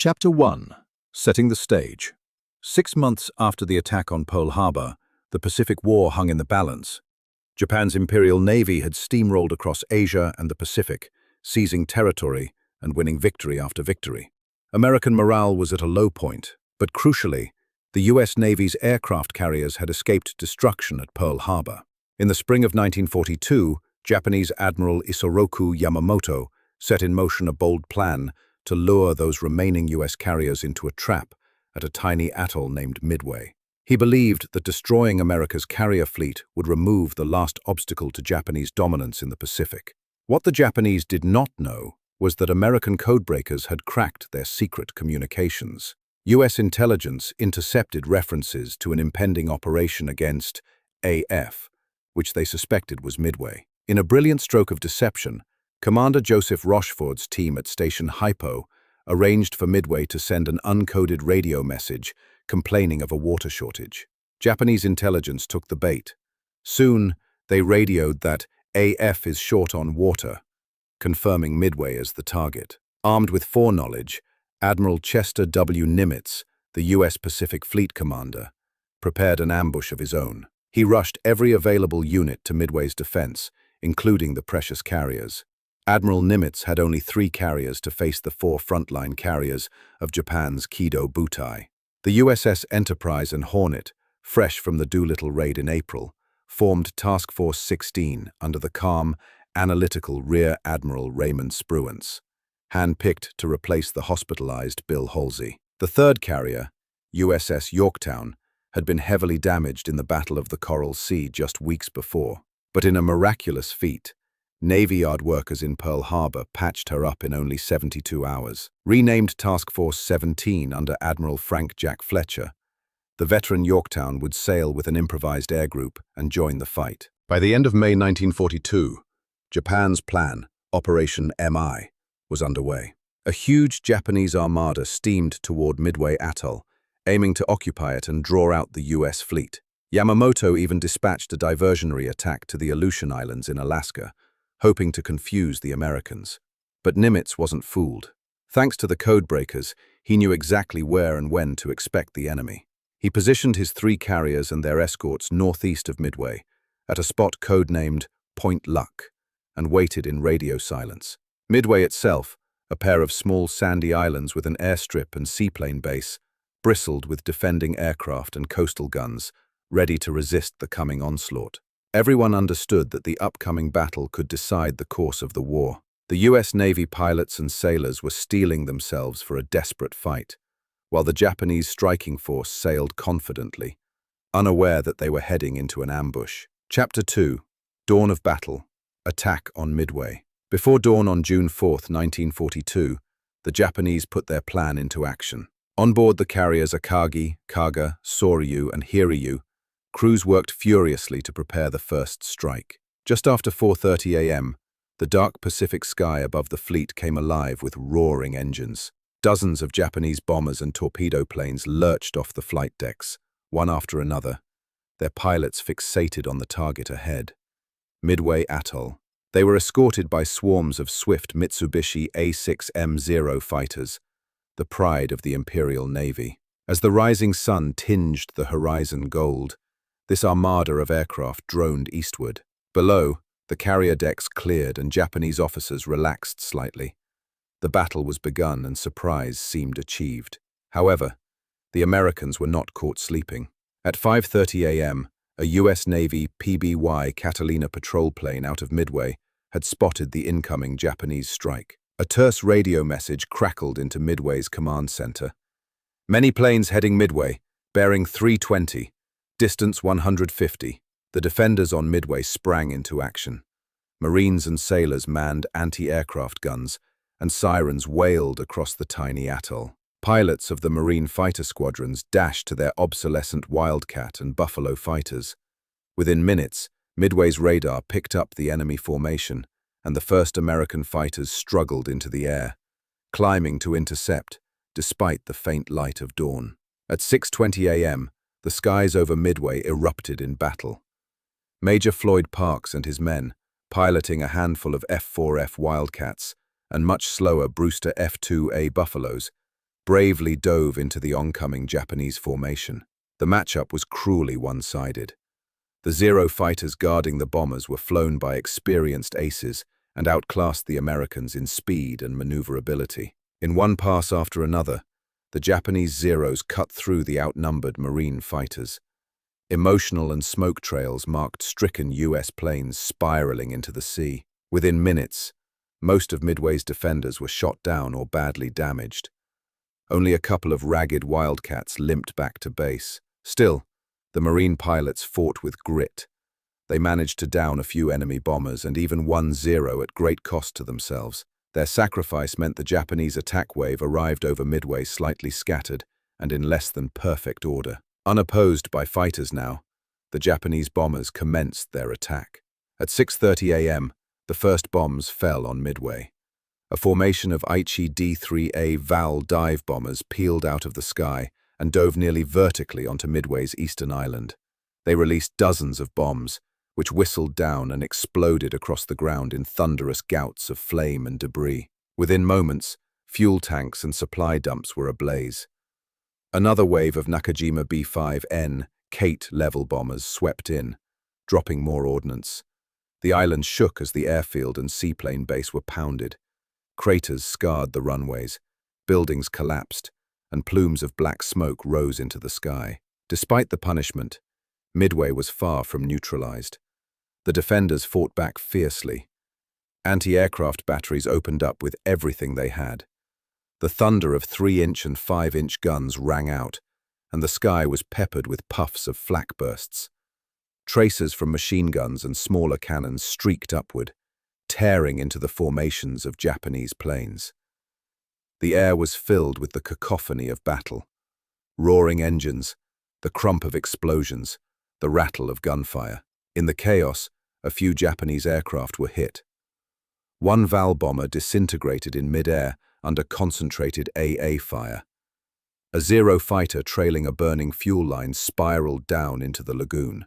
Chapter 1. Setting the Stage. 6 months after the attack on Pearl Harbor, the Pacific War hung in the balance. Japan's Imperial Navy had steamrolled across Asia and the Pacific, seizing territory and winning victory after victory. American morale was at a low point, but crucially, the U.S. Navy's aircraft carriers had escaped destruction at Pearl Harbor. In the spring of 1942, Japanese Admiral Isoroku Yamamoto set in motion a bold plan to lure those remaining U.S. carriers into a trap at a tiny atoll named Midway. He believed that destroying America's carrier fleet would remove the last obstacle to Japanese dominance in the Pacific. What the Japanese did not know was that American codebreakers had cracked their secret communications. U.S. intelligence intercepted references to an impending operation against AF, which they suspected was Midway. In a brilliant stroke of deception, Commander Joseph Rocheford's team at Station Hypo arranged for Midway to send an uncoded radio message complaining of a water shortage. Japanese intelligence took the bait. Soon, they radioed that AF is short on water, confirming Midway as the target. Armed with foreknowledge, Admiral Chester W. Nimitz, the U.S. Pacific Fleet commander, prepared an ambush of his own. He rushed every available unit to Midway's defense, including the precious carriers. Admiral Nimitz had only 3 carriers to face the 4 frontline carriers of Japan's Kido Butai. The USS Enterprise and Hornet, fresh from the Doolittle raid in April, formed Task Force 16 under the calm, analytical Rear Admiral Raymond Spruance, hand-picked to replace the hospitalized Bill Halsey. The 3rd carrier, USS Yorktown, had been heavily damaged in the Battle of the Coral Sea just weeks before, but in a miraculous feat, Navy Yard workers in Pearl Harbor patched her up in only 72 hours. Renamed Task Force 17 under Admiral Frank Jack Fletcher, the veteran Yorktown would sail with an improvised air group and join the fight. By the end of May 1942, Japan's plan, Operation MI, was underway. A huge Japanese armada steamed toward Midway Atoll, aiming to occupy it and draw out the U.S. fleet. Yamamoto even dispatched a diversionary attack to the Aleutian Islands in Alaska, hoping to confuse the Americans. But Nimitz wasn't fooled. Thanks to the codebreakers, he knew exactly where and when to expect the enemy. He positioned his 3 carriers and their escorts northeast of Midway, at a spot codenamed Point Luck, and waited in radio silence. Midway itself, a pair of small sandy islands with an airstrip and seaplane base, bristled with defending aircraft and coastal guns, ready to resist the coming onslaught. Everyone understood that the upcoming battle could decide the course of the war. The U.S. Navy pilots and sailors were steeling themselves for a desperate fight, while the Japanese striking force sailed confidently, unaware that they were heading into an ambush. Chapter 2. Dawn of Battle. Attack on Midway. Before dawn on June 4, 1942, the Japanese put their plan into action. On board the carriers Akagi, Kaga, Soryu, and Hiryū, crews worked furiously to prepare the first strike. Just after 4:30 a.m., the dark Pacific sky above the fleet came alive with roaring engines. Dozens of Japanese bombers and torpedo planes lurched off the flight decks, one after another, their pilots fixated on the target ahead. Midway Atoll. They were escorted by swarms of swift Mitsubishi A6M0 fighters, the pride of the Imperial Navy. As the rising sun tinged the horizon gold, this armada of aircraft droned eastward. Below, the carrier decks cleared and Japanese officers relaxed slightly. The battle was begun and surprise seemed achieved. However, the Americans were not caught sleeping. At 5:30 a.m., a U.S. Navy PBY Catalina patrol plane out of Midway had spotted the incoming Japanese strike. A terse radio message crackled into Midway's command center. Many planes heading Midway, bearing 320. Distance 150. The defenders on Midway sprang into action. Marines and sailors manned anti-aircraft guns, and sirens wailed across the tiny atoll. Pilots of the Marine fighter squadrons dashed to their obsolescent Wildcat and Buffalo fighters. Within minutes, Midway's radar picked up the enemy formation, and the first American fighters struggled into the air, climbing to intercept, despite the faint light of dawn. At 6:20 a.m., the skies over Midway erupted in battle. Major Floyd Parks and his men, piloting a handful of F-4F Wildcats and much slower Brewster F-2A Buffaloes, bravely dove into the oncoming Japanese formation. The matchup was cruelly one-sided. The Zero fighters guarding the bombers were flown by experienced aces and outclassed the Americans in speed and maneuverability. In one pass after another, the Japanese Zeros cut through the outnumbered Marine fighters. Emotional and smoke trails marked stricken US planes spiraling into the sea. Within minutes, most of Midway's defenders were shot down or badly damaged. Only a couple of ragged wildcats limped back to base. Still, the Marine pilots fought with grit. They managed to down a few enemy bombers and even one Zero at great cost to themselves. Their sacrifice meant the Japanese attack wave arrived over Midway slightly scattered and in less than perfect order. Unopposed by fighters now, the Japanese bombers commenced their attack. At 6:30 a.m., the first bombs fell on Midway. A formation of Aichi D-3A Val dive bombers peeled out of the sky and dove nearly vertically onto Midway's eastern island. They released dozens of bombs, which whistled down and exploded across the ground in thunderous gouts of flame and debris. Within moments, fuel tanks and supply dumps were ablaze. Another wave of Nakajima B-5N Kate-level bombers swept in, dropping more ordnance. The island shook as the airfield and seaplane base were pounded. Craters scarred the runways, buildings collapsed, and plumes of black smoke rose into the sky. Despite the punishment, Midway was far from neutralized. The defenders fought back fiercely. Anti-aircraft batteries opened up with everything they had. The thunder of 3-inch and 5-inch guns rang out, and the sky was peppered with puffs of flak bursts. Tracers from machine guns and smaller cannons streaked upward, tearing into the formations of Japanese planes. The air was filled with the cacophony of battle. Roaring engines, the crump of explosions, the rattle of gunfire. In the chaos, a few Japanese aircraft were hit. One Val bomber disintegrated in mid-air under concentrated AA fire. A Zero fighter trailing a burning fuel line spiraled down into the lagoon.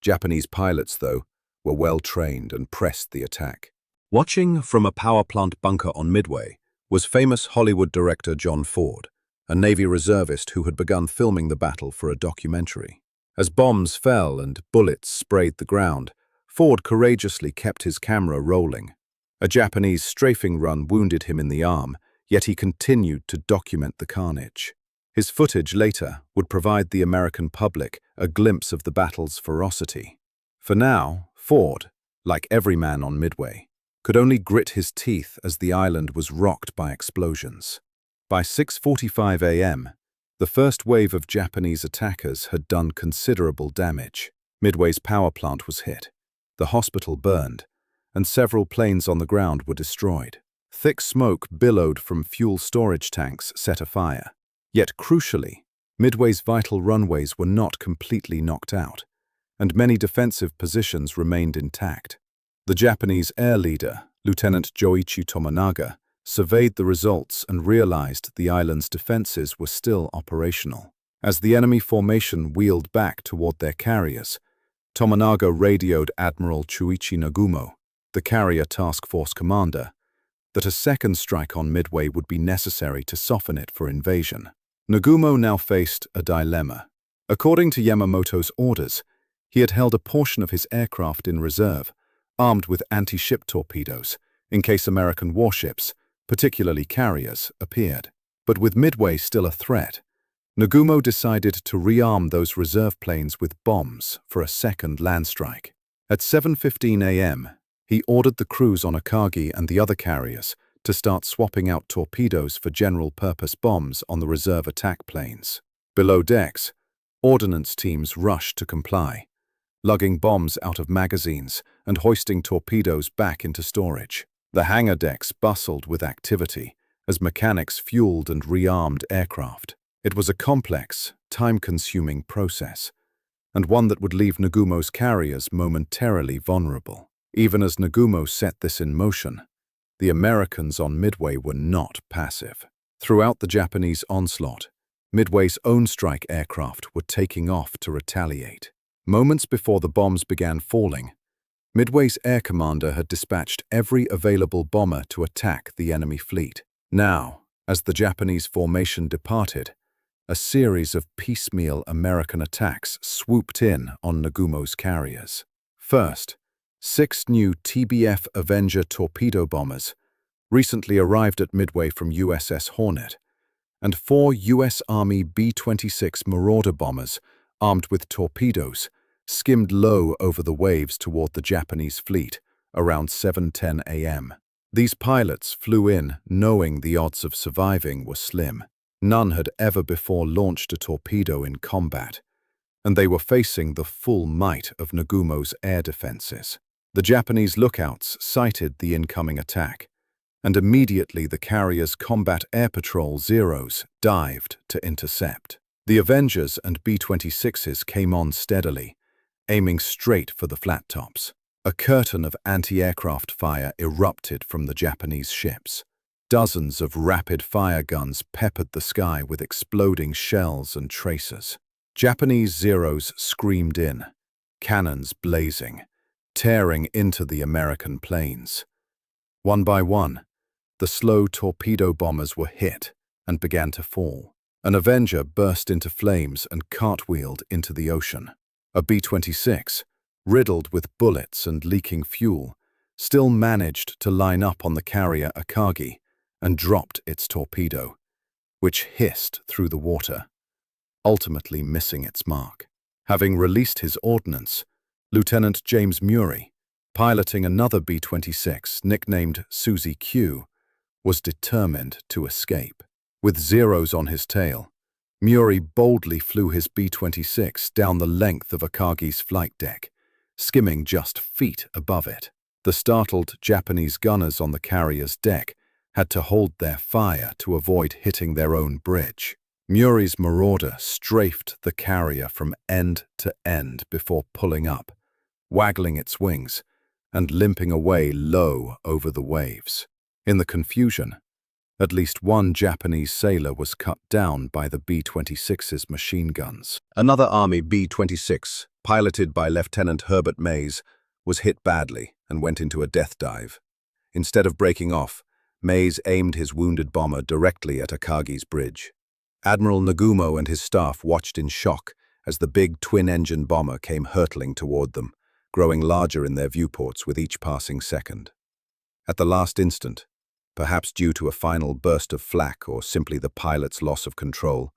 Japanese pilots, though, were well trained and pressed the attack. Watching from a power plant bunker on Midway was famous Hollywood director John Ford, a Navy reservist who had begun filming the battle for a documentary. As bombs fell and bullets sprayed the ground, Ford courageously kept his camera rolling. A Japanese strafing run wounded him in the arm, yet he continued to document the carnage. His footage later would provide the American public a glimpse of the battle's ferocity. For now, Ford, like every man on Midway, could only grit his teeth as the island was rocked by explosions. By 6:45 a.m., the first wave of Japanese attackers had done considerable damage. Midway's power plant was hit, the hospital burned, and several planes on the ground were destroyed. Thick smoke billowed from fuel storage tanks set afire. Yet crucially, Midway's vital runways were not completely knocked out, and many defensive positions remained intact. The Japanese air leader, Lieutenant Joichi Tomonaga, surveyed the results and realized the island's defenses were still operational. As the enemy formation wheeled back toward their carriers, Tomonaga radioed Admiral Chuichi Nagumo, the carrier task force commander, that a second strike on Midway would be necessary to soften it for invasion. Nagumo now faced a dilemma. According to Yamamoto's orders, he had held a portion of his aircraft in reserve, armed with anti-ship torpedoes, in case American warships, particularly carriers, appeared. But with Midway still a threat, Nagumo decided to rearm those reserve planes with bombs for a second land strike. At 7:15 a.m., he ordered the crews on Akagi and the other carriers to start swapping out torpedoes for general-purpose bombs on the reserve attack planes. Below decks, ordnance teams rushed to comply, lugging bombs out of magazines and hoisting torpedoes back into storage. The hangar decks bustled with activity as mechanics fueled and rearmed aircraft. It was a complex, time-consuming process, and one that would leave Nagumo's carriers momentarily vulnerable. Even as Nagumo set this in motion, the Americans on Midway were not passive. Throughout the Japanese onslaught, Midway's own strike aircraft were taking off to retaliate. Moments before the bombs began falling, Midway's air commander had dispatched every available bomber to attack the enemy fleet. Now, As the Japanese formation departed, a series of piecemeal American attacks swooped in on Nagumo's carriers. First, 6 new TBF Avenger torpedo bombers recently arrived at Midway from USS Hornet, and 4 U.S. Army B-26 Marauder bombers, armed with torpedoes, skimmed low over the waves toward the Japanese fleet around 7:10 a.m. These pilots flew in knowing the odds of surviving were slim. None had ever before launched a torpedo in combat, and they were facing the full might of Nagumo's air defenses. The Japanese lookouts sighted the incoming attack, and immediately the carrier's Combat Air Patrol Zeros dived to intercept. The Avengers and B-26s came on steadily, aiming straight for the flat tops. A curtain of anti-aircraft fire erupted from the Japanese ships. Dozens of rapid-fire guns peppered the sky with exploding shells and tracers. Japanese Zeros screamed in, cannons blazing, tearing into the American planes. One by one, the slow torpedo bombers were hit and began to fall. An Avenger burst into flames and cartwheeled into the ocean. A B-26, riddled with bullets and leaking fuel, still managed to line up on the carrier Akagi and dropped its torpedo, which hissed through the water, ultimately missing its mark. Having released his ordnance, Lieutenant James Murray, piloting another B-26 nicknamed Susie Q, was determined to escape. With Zeros on his tail, Murray boldly flew his B-26 down the length of Akagi's flight deck, skimming just feet above it. The startled Japanese gunners on the carrier's deck had to hold their fire to avoid hitting their own bridge. Murray's Marauder strafed the carrier from end to end before pulling up, waggling its wings and limping away low over the waves. In the confusion, at least one Japanese sailor was cut down by the B-26's machine guns. Another Army B-26, piloted by Lieutenant Herbert Mays, was hit badly and went into a death dive. Instead of breaking off, Mays aimed his wounded bomber directly at Akagi's bridge. Admiral Nagumo and his staff watched in shock as the big twin-engine bomber came hurtling toward them, growing larger in their viewports with each passing second. At the last instant, perhaps due to a final burst of flak or simply the pilot's loss of control,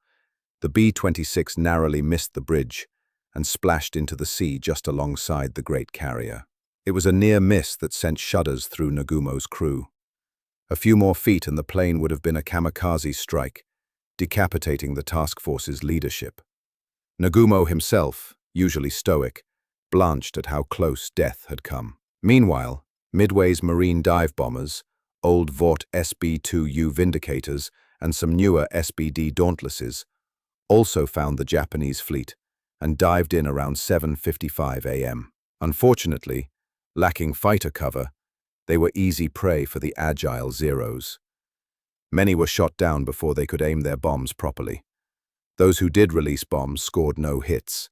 the B-26 narrowly missed the bridge and splashed into the sea just alongside the great carrier. It was a near miss that sent shudders through Nagumo's crew. A few more feet and the plane would have been a kamikaze strike, decapitating the task force's leadership. Nagumo himself, usually stoic, blanched at how close death had come. Meanwhile, Midway's marine dive bombers, old Vought SB-2U Vindicators, and some newer SBD Dauntlesses, also found the Japanese fleet and dived in around 7:55 a.m. Unfortunately, lacking fighter cover, they were easy prey for the agile Zeros. Many were shot down before they could aim their bombs properly. Those who did release bombs scored no hits.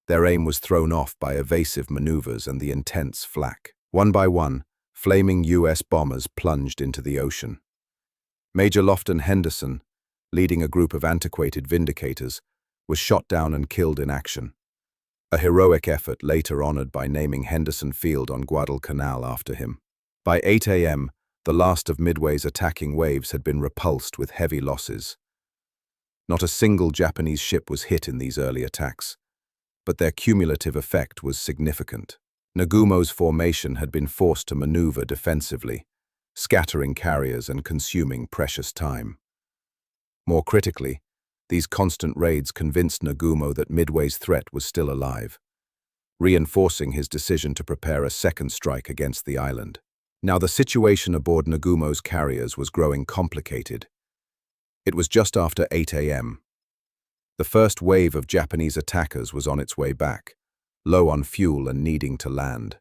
Their aim was thrown off by evasive maneuvers and the intense flak. One by one, flaming U.S. bombers plunged into the ocean. Major Lofton Henderson, leading a group of antiquated Vindicators, was shot down and killed in action. A heroic effort later honored by naming Henderson Field on Guadalcanal after him. By 8 a.m., the last of Midway's attacking waves had been repulsed with heavy losses. Not a single Japanese ship was hit in these early attacks, but their cumulative effect was significant. Nagumo's formation had been forced to maneuver defensively, scattering carriers and consuming precious time. More critically, these constant raids convinced Nagumo that Midway's threat was still alive, reinforcing his decision to prepare a second strike against the island. Now the situation aboard Nagumo's carriers was growing complicated. It was just after 8 a.m. The first wave of Japanese attackers was on its way back, low on fuel and needing to land.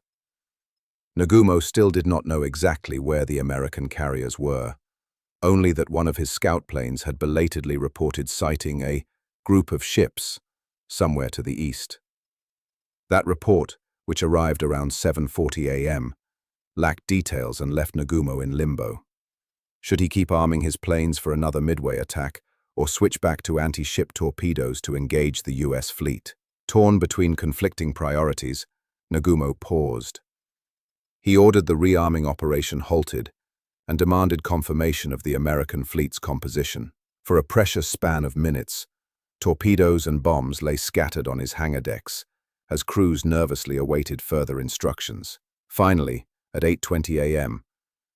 Nagumo still did not know exactly where the American carriers were, only that one of his scout planes had belatedly reported sighting a group of ships somewhere to the east. That report, which arrived around 7:40 a.m., lacked details and left Nagumo in limbo. Should he keep arming his planes for another Midway attack, or switch back to anti-ship torpedoes to engage the US fleet? Torn between conflicting priorities, Nagumo paused. He ordered the rearming operation halted and demanded confirmation of the American fleet's composition. For a precious span of minutes, torpedoes and bombs lay scattered on his hangar decks as crews nervously awaited further instructions. Finally, at 8:20 a.m.,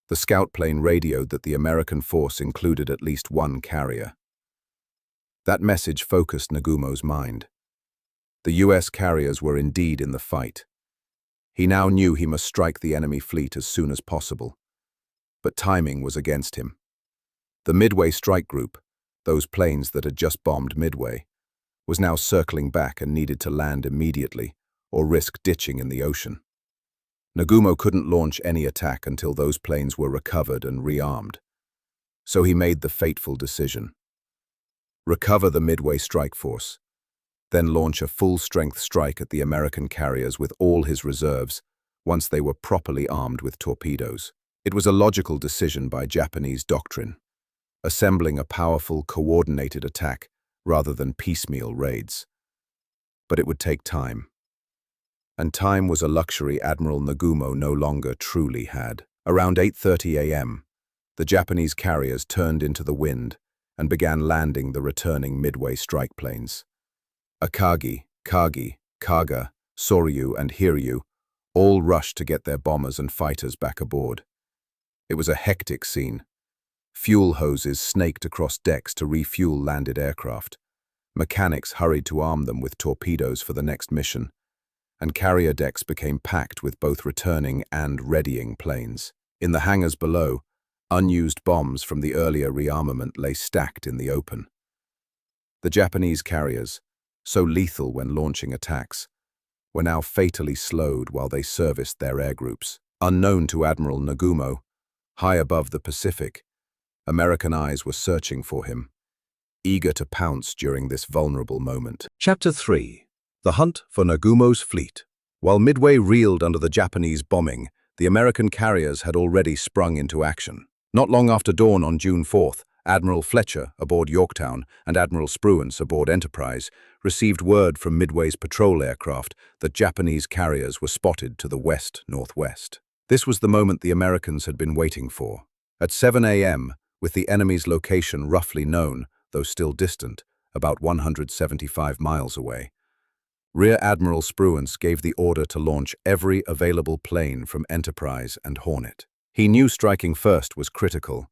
the scout plane radioed that the American force included at least one carrier. That message focused Nagumo's mind. The US carriers were indeed in the fight. He now knew he must strike the enemy fleet as soon as possible. But timing was against him. The Midway strike group, those planes that had just bombed Midway, was now circling back and needed to land immediately or risk ditching in the ocean. Nagumo couldn't launch any attack until those planes were recovered and rearmed. So he made the fateful decision. Recover the Midway strike force, then launch a full-strength strike at the American carriers with all his reserves once they were properly armed with torpedoes. It was a logical decision by Japanese doctrine, assembling a powerful, coordinated attack rather than piecemeal raids. But it would take time. And time was a luxury Admiral Nagumo no longer truly had. Around 8:30 a.m., the Japanese carriers turned into the wind and began landing the returning Midway strike planes. Akagi, Kaga, Soryu, and Hiryu all rushed to get their bombers and fighters back aboard. It was a hectic scene. Fuel hoses snaked across decks to refuel landed aircraft. Mechanics hurried to arm them with torpedoes for the next mission, and carrier decks became packed with both returning and readying planes. In the hangars below, unused bombs from the earlier rearmament lay stacked in the open. The Japanese carriers, so lethal when launching attacks, were now fatally slowed while they serviced their air groups. Unknown to Admiral Nagumo, high above the Pacific, American eyes were searching for him, eager to pounce during this vulnerable moment. Chapter 3. The Hunt for Nagumo's Fleet. While Midway reeled under the Japanese bombing, the American carriers had already sprung into action. Not long after dawn on June 4th, Admiral Fletcher aboard Yorktown and Admiral Spruance aboard Enterprise received word from Midway's patrol aircraft that Japanese carriers were spotted to the west-northwest. This was the moment the Americans had been waiting for. At 7 a.m., with the enemy's location roughly known, though still distant, about 175 miles away, Rear Admiral Spruance gave the order to launch every available plane from Enterprise and Hornet. He knew striking first was critical.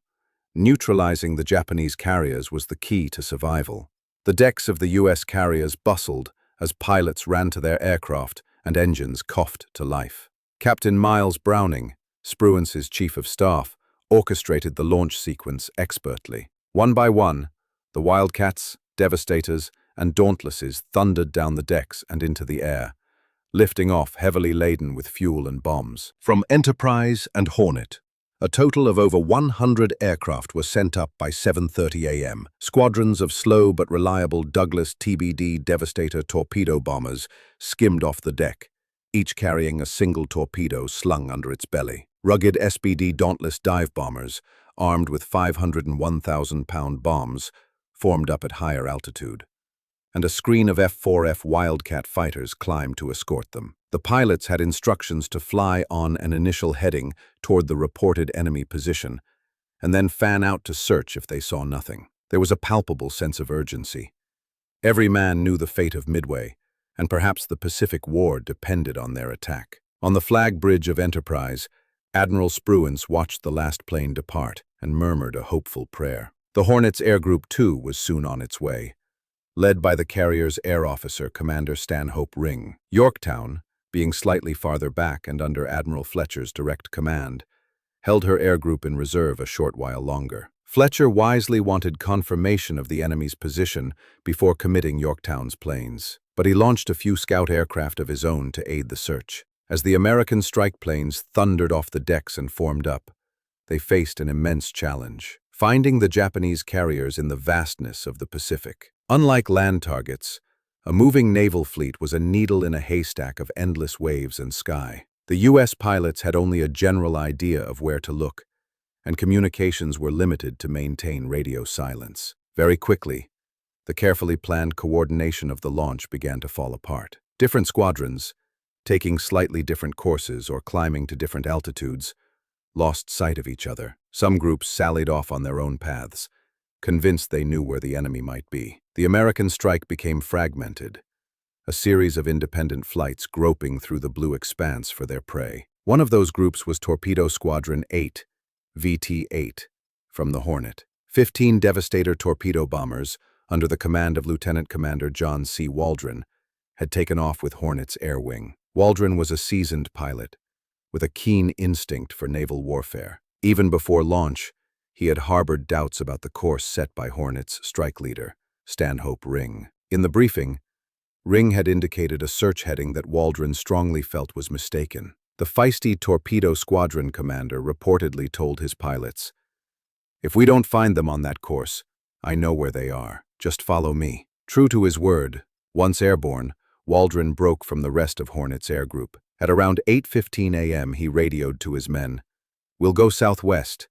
Neutralizing the Japanese carriers was the key to survival. The decks of the US carriers bustled as pilots ran to their aircraft and engines coughed to life. Captain Miles Browning, Spruance's chief of staff, orchestrated the launch sequence expertly. One by one, the Wildcats, Devastators, and Dauntlesses thundered down the decks and into the air, lifting off heavily laden with fuel and bombs. From Enterprise and Hornet, a total of over 100 aircraft were sent up by 7:30 a.m. Squadrons of slow but reliable Douglas TBD Devastator torpedo bombers skimmed off the deck, each carrying a single torpedo slung under its belly. Rugged SBD Dauntless dive bombers, armed with 501,000-pound bombs, formed up at higher altitude, and a screen of F-4F Wildcat fighters climbed to escort them. The pilots had instructions to fly on an initial heading toward the reported enemy position, and then fan out to search if they saw nothing. There was a palpable sense of urgency. Every man knew the fate of Midway, and perhaps the Pacific War depended on their attack. On the flag bridge of Enterprise, Admiral Spruance watched the last plane depart and murmured a hopeful prayer. The Hornet's Air Group 2 was soon on its way, led by the carrier's air officer, Commander Stanhope Ring. Yorktown, being slightly farther back and under Admiral Fletcher's direct command, held her air group in reserve a short while longer. Fletcher wisely wanted confirmation of the enemy's position before committing Yorktown's planes, but he launched a few scout aircraft of his own to aid the search. As the American strike planes thundered off the decks and formed up, they faced an immense challenge, finding the Japanese carriers in the vastness of the Pacific. Unlike land targets, a moving naval fleet was a needle in a haystack of endless waves and sky. The U.S. pilots had only a general idea of where to look, and communications were limited to maintain radio silence. Very quickly, the carefully planned coordination of the launch began to fall apart. Different squadrons, taking slightly different courses or climbing to different altitudes, lost sight of each other. Some groups sallied off on their own paths, convinced they knew where the enemy might be. The American strike became fragmented, a series of independent flights groping through the blue expanse for their prey. One of those groups was Torpedo Squadron 8, VT-8, from the Hornet. 15 Devastator torpedo bombers, under the command of Lieutenant Commander John C. Waldron, had taken off with Hornet's air wing. Waldron was a seasoned pilot, with a keen instinct for naval warfare. Even before launch, he had harbored doubts about the course set by Hornet's strike leader, Stanhope Ring. In the briefing, Ring had indicated a search heading that Waldron strongly felt was mistaken. The feisty Torpedo Squadron commander reportedly told his pilots, "If we don't find them on that course, I know where they are. Just follow me." True to his word, once airborne, Waldron broke from the rest of Hornet's air group. At around 8:15 a.m. he radioed to his men, "We'll go southwest,"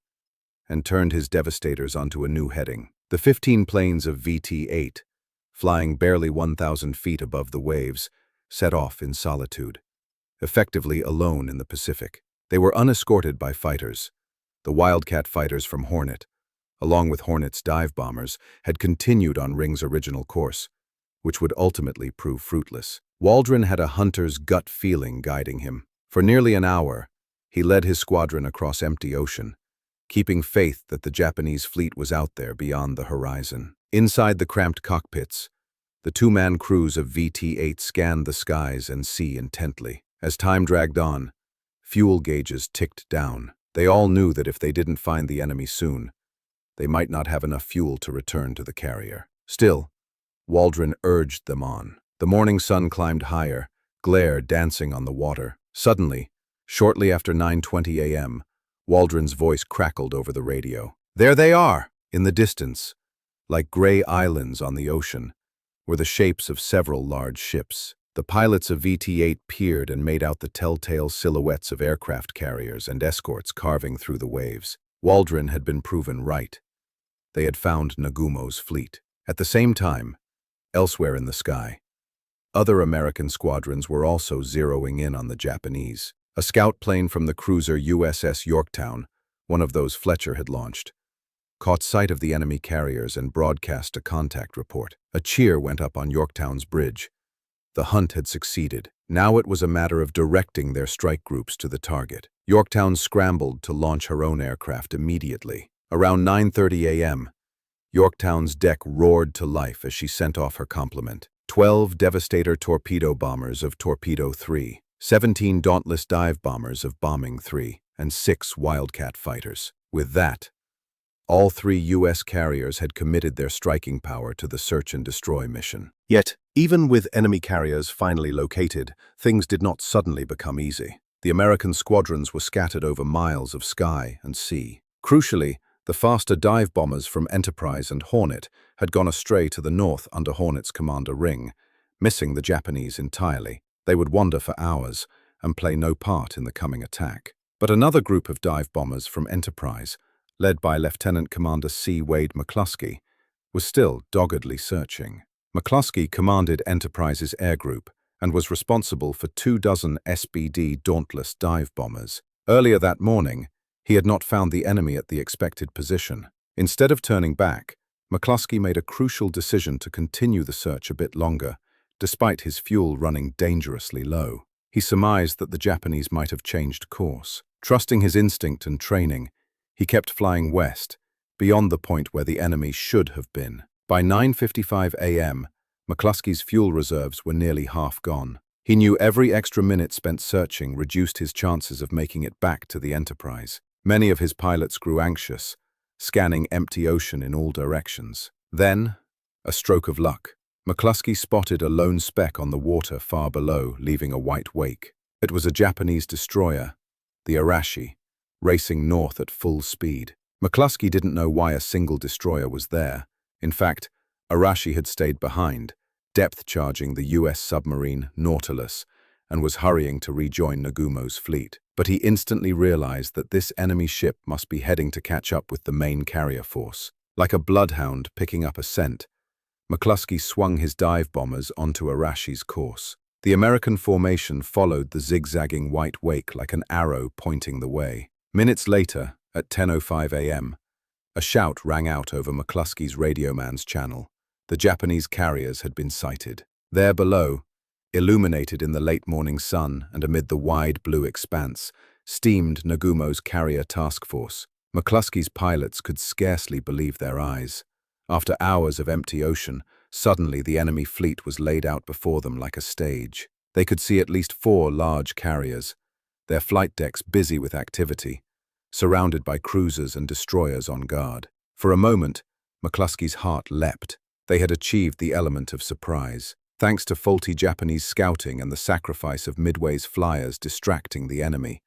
and turned his Devastators onto a new heading. The 15 planes of VT-8, flying barely 1,000 feet above the waves, set off in solitude, effectively alone in the Pacific. They were unescorted by fighters. The Wildcat fighters from Hornet, along with Hornet's dive bombers, had continued on Ring's original course, which would ultimately prove fruitless. Waldron had a hunter's gut feeling guiding him. For nearly an hour, he led his squadron across empty ocean, keeping faith that the Japanese fleet was out there beyond the horizon. Inside the cramped cockpits, the two-man crews of VT-8 scanned the skies and sea intently. As time dragged on, fuel gauges ticked down. They all knew that if they didn't find the enemy soon, they might not have enough fuel to return to the carrier. Still, Waldron urged them on. The morning sun climbed higher, glare dancing on the water. Suddenly, shortly after 9:20 a.m., Waldron's voice crackled over the radio. "There they are!" In the distance, like gray islands on the ocean, were the shapes of several large ships. The pilots of VT-8 peered and made out the telltale silhouettes of aircraft carriers and escorts carving through the waves. Waldron had been proven right. They had found Nagumo's fleet. At the same time, elsewhere in the sky, other American squadrons were also zeroing in on the Japanese. A scout plane from the cruiser USS Yorktown, one of those Fletcher had launched, caught sight of the enemy carriers and broadcast a contact report. A cheer went up on Yorktown's bridge. The hunt had succeeded. Now it was a matter of directing their strike groups to the target. Yorktown scrambled to launch her own aircraft immediately. Around 9:30 a.m., Yorktown's deck roared to life as she sent off her complement. 12 Devastator torpedo bombers of Torpedo 3, 17 Dauntless dive bombers of Bombing 3, and 6 Wildcat fighters. With that, all 3 U.S. carriers had committed their striking power to the search and destroy mission. Yet, even with enemy carriers finally located, things did not suddenly become easy. The American squadrons were scattered over miles of sky and sea. Crucially, the faster dive bombers from Enterprise and Hornet had gone astray to the north under Hornet's commander Ring, missing the Japanese entirely. They would wander for hours and play no part in the coming attack. But another group of dive bombers from Enterprise, led by Lieutenant Commander C. Wade McClusky, was still doggedly searching. McClusky commanded Enterprise's air group and was responsible for 24 SBD Dauntless dive bombers. Earlier that morning, he had not found the enemy at the expected position. Instead of turning back, McClusky made a crucial decision to continue the search a bit longer, despite his fuel running dangerously low. He surmised that the Japanese might have changed course. Trusting his instinct and training, he kept flying west, beyond the point where the enemy should have been. By 9:55 a.m., McClusky's fuel reserves were nearly half gone. He knew every extra minute spent searching reduced his chances of making it back to the Enterprise. Many of his pilots grew anxious, scanning empty ocean in all directions. Then, a stroke of luck. McClusky spotted a lone speck on the water far below, leaving a white wake. It was a Japanese destroyer, the Arashi, racing north at full speed. McClusky didn't know why a single destroyer was there. In fact, Arashi had stayed behind, depth-charging the U.S. submarine Nautilus and was hurrying to rejoin Nagumo's fleet. But he instantly realized that this enemy ship must be heading to catch up with the main carrier force. Like a bloodhound picking up a scent, McClusky swung his dive bombers onto Arashi's course. The American formation followed the zigzagging white wake like an arrow pointing the way. Minutes later, at 10:05 a.m., a shout rang out over McClusky's radioman's channel. The Japanese carriers had been sighted. There below, illuminated in the late morning sun and amid the wide blue expanse, steamed Nagumo's carrier task force. McClusky's pilots could scarcely believe their eyes. After hours of empty ocean, suddenly the enemy fleet was laid out before them like a stage. They could see at least 4 large carriers, their flight decks busy with activity, surrounded by cruisers and destroyers on guard. For a moment, McClusky's heart leapt. They had achieved the element of surprise, thanks to faulty Japanese scouting and the sacrifice of Midway's flyers distracting the enemy.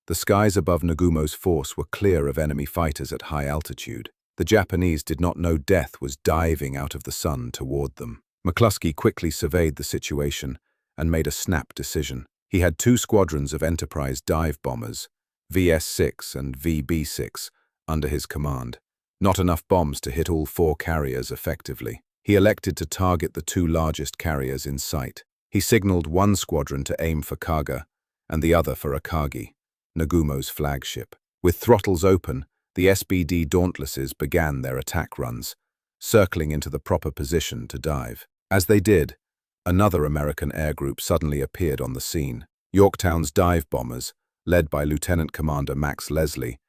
The skies above Nagumo's force were clear of enemy fighters at high altitude. The Japanese did not know death was diving out of the sun toward them. McClusky quickly surveyed the situation and made a snap decision. He had 2 squadrons of Enterprise dive bombers, VS-6 and VB-6, under his command. Not enough bombs to hit all 4 carriers effectively. He elected to target the 2 largest carriers in sight. He signaled one squadron to aim for Kaga and the other for Akagi, Nagumo's flagship. With throttles open, the SBD Dauntlesses began their attack runs, circling into the proper position to dive. As they did, another American air group suddenly appeared on the scene. Yorktown's dive bombers, led by Lieutenant Commander Max Leslie,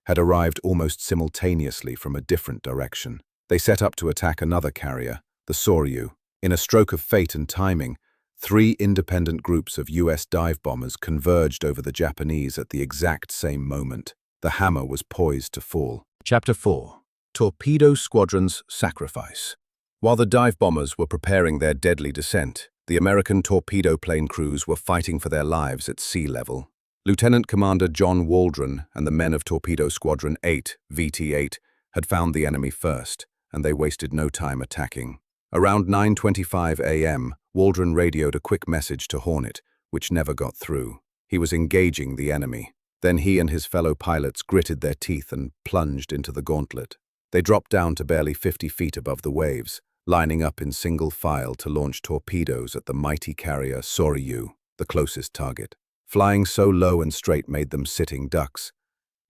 had arrived almost simultaneously from a different direction. They set up to attack another carrier, the Soryu. In a stroke of fate and timing, 3 independent groups of US dive bombers converged over the Japanese at the exact same moment. The hammer was poised to fall. Chapter 4. Torpedo Squadron's Sacrifice. While the dive bombers were preparing their deadly descent, the American torpedo plane crews were fighting for their lives at sea level. Lieutenant Commander John Waldron and the men of Torpedo Squadron 8, VT-8, had found the enemy first, and they wasted no time attacking. Around 9:25 a.m., Waldron radioed a quick message to Hornet, which never got through. He was engaging the enemy. Then he and his fellow pilots gritted their teeth and plunged into the gauntlet. They dropped down to barely 50 feet above the waves, lining up in single file to launch torpedoes at the mighty carrier Soryu, the closest target. Flying so low and straight made them sitting ducks,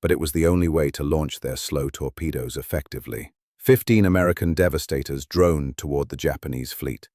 but it was the only way to launch their slow torpedoes effectively. 15 American Devastators droned toward the Japanese fleet,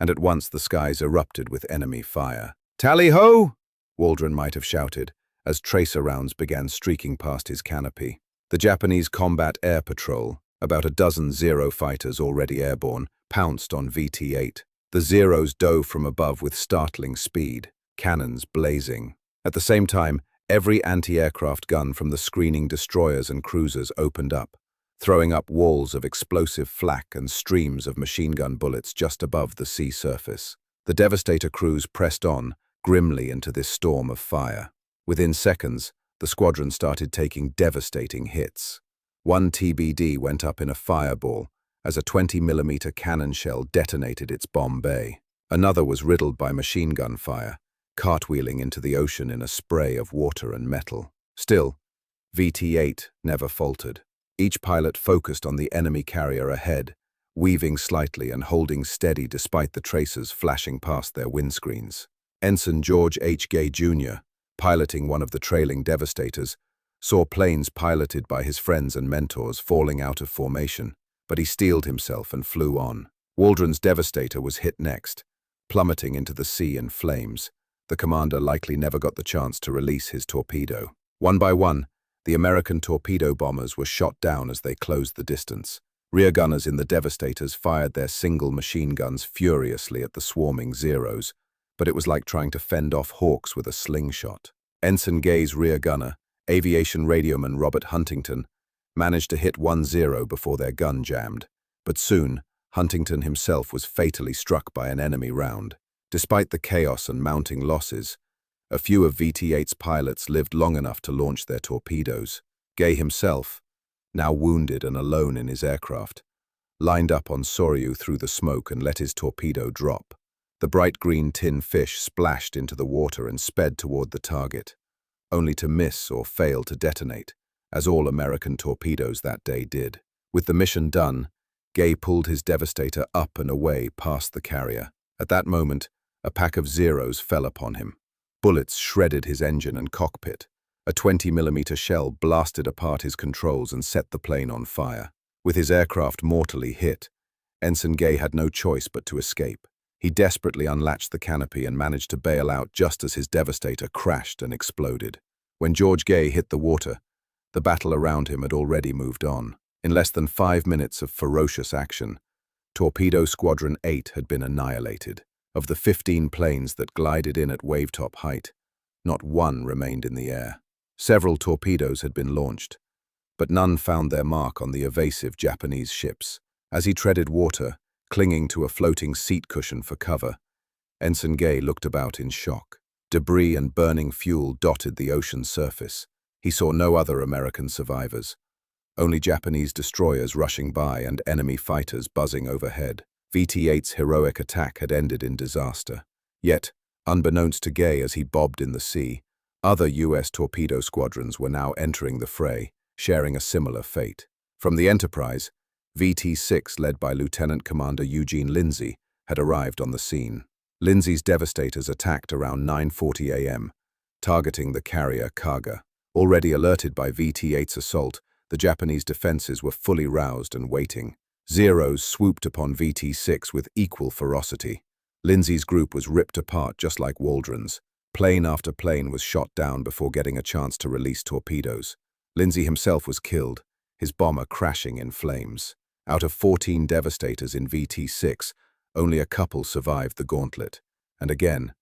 and at once the skies erupted with enemy fire. "Tally-ho!" Waldron might have shouted, as tracer rounds began streaking past his canopy. The Japanese Combat Air Patrol, about a dozen Zero fighters already airborne, pounced on VT-8. The Zeros dove from above with startling speed, cannons blazing. At the same time, every anti-aircraft gun from the screening destroyers and cruisers opened up, throwing up walls of explosive flak and streams of machine gun bullets just above the sea surface. The Devastator crews pressed on, grimly into this storm of fire. Within seconds, the squadron started taking devastating hits. One TBD went up in a fireball as a 20mm cannon shell detonated its bomb bay. Another was riddled by machine gun fire, cartwheeling into the ocean in a spray of water and metal. Still, VT-8 never faltered. Each pilot focused on the enemy carrier ahead, weaving slightly and holding steady despite the tracers flashing past their windscreens. Ensign George H. Gay, Jr., piloting one of the trailing Devastators, saw planes piloted by his friends and mentors falling out of formation, but he steeled himself and flew on. Waldron's Devastator was hit next, plummeting into the sea in flames. The commander likely never got the chance to release his torpedo. One by one, the American torpedo bombers were shot down as they closed the distance. Rear gunners in the Devastators fired their single machine guns furiously at the swarming Zeros, but it was like trying to fend off hawks with a slingshot. Ensign Gay's rear gunner, aviation radioman Robert Huntington, managed to hit one Zero before their gun jammed, but soon Huntington himself was fatally struck by an enemy round. Despite the chaos and mounting losses, a few of VT-8's pilots lived long enough to launch their torpedoes. Gay himself, now wounded and alone in his aircraft, lined up on Soryu through the smoke and let his torpedo drop. The bright green tin fish splashed into the water and sped toward the target, only to miss or fail to detonate, as all American torpedoes that day did. With the mission done, Gay pulled his devastator up and away past the carrier. At that moment, a pack of Zeros fell upon him. Bullets shredded his engine and cockpit. A 20mm shell blasted apart his controls and set the plane on fire. With his aircraft mortally hit, Ensign Gay had no choice but to escape. He desperately unlatched the canopy and managed to bail out just as his devastator crashed and exploded. When George Gay hit the water, the battle around him had already moved on. In less than 5 minutes of ferocious action, Torpedo Squadron 8 had been annihilated. Of the 15 planes that glided in at wavetop height, not one remained in the air. Several torpedoes had been launched, but none found their mark on the evasive Japanese ships. As he treaded water, clinging to a floating seat cushion for cover, Ensign Gay looked about in shock. Debris and burning fuel dotted the ocean surface. He saw no other American survivors, only Japanese destroyers rushing by and enemy fighters buzzing overhead. VT-8's heroic attack had ended in disaster. Yet, unbeknownst to Gay as he bobbed in the sea, other U.S. torpedo squadrons were now entering the fray, sharing a similar fate. From the Enterprise, VT-6, led by Lieutenant Commander Eugene Lindsay, had arrived on the scene. Lindsay's devastators attacked around 9:40 a.m., targeting the carrier Kaga. Already alerted by VT-8's assault, the Japanese defenses were fully roused and waiting. Zeros swooped upon VT-6 with equal ferocity. Lindsay's group was ripped apart just like Waldron's. Plane after plane was shot down before getting a chance to release torpedoes. Lindsay himself was killed, his bomber crashing in flames. Out of 14 devastators in VT-6, only a couple survived the gauntlet. And again,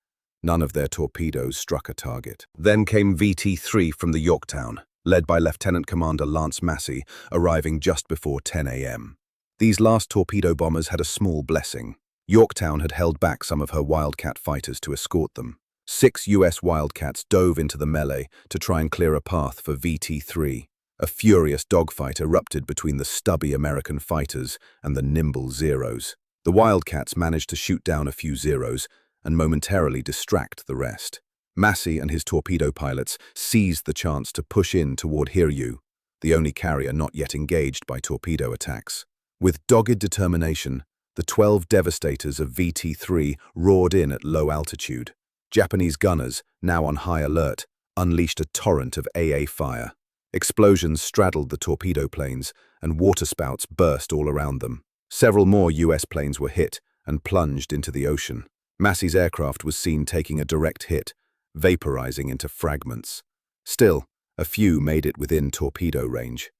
none of their torpedoes struck a target. Then came VT-3 from the Yorktown, led by Lieutenant Commander Lance Massey, arriving just before 10 a.m. These last torpedo bombers had a small blessing. Yorktown had held back some of her Wildcat fighters to escort them. 6 U.S. Wildcats dove into the melee to try and clear a path for VT-3. A furious dogfight erupted between the stubby American fighters and the nimble Zeros. The Wildcats managed to shoot down a few Zeros and momentarily distract the rest. Massey and his torpedo pilots seized the chance to push in toward Hiryu, the only carrier not yet engaged by torpedo attacks. With dogged determination, the 12 devastators of VT-3 roared in at low altitude. Japanese gunners, now on high alert, unleashed a torrent of AA fire. Explosions straddled the torpedo planes, and waterspouts burst all around them. Several more U.S. planes were hit and plunged into the ocean. Massey's aircraft was seen taking a direct hit, vaporizing into fragments. Still, a few made it within torpedo range.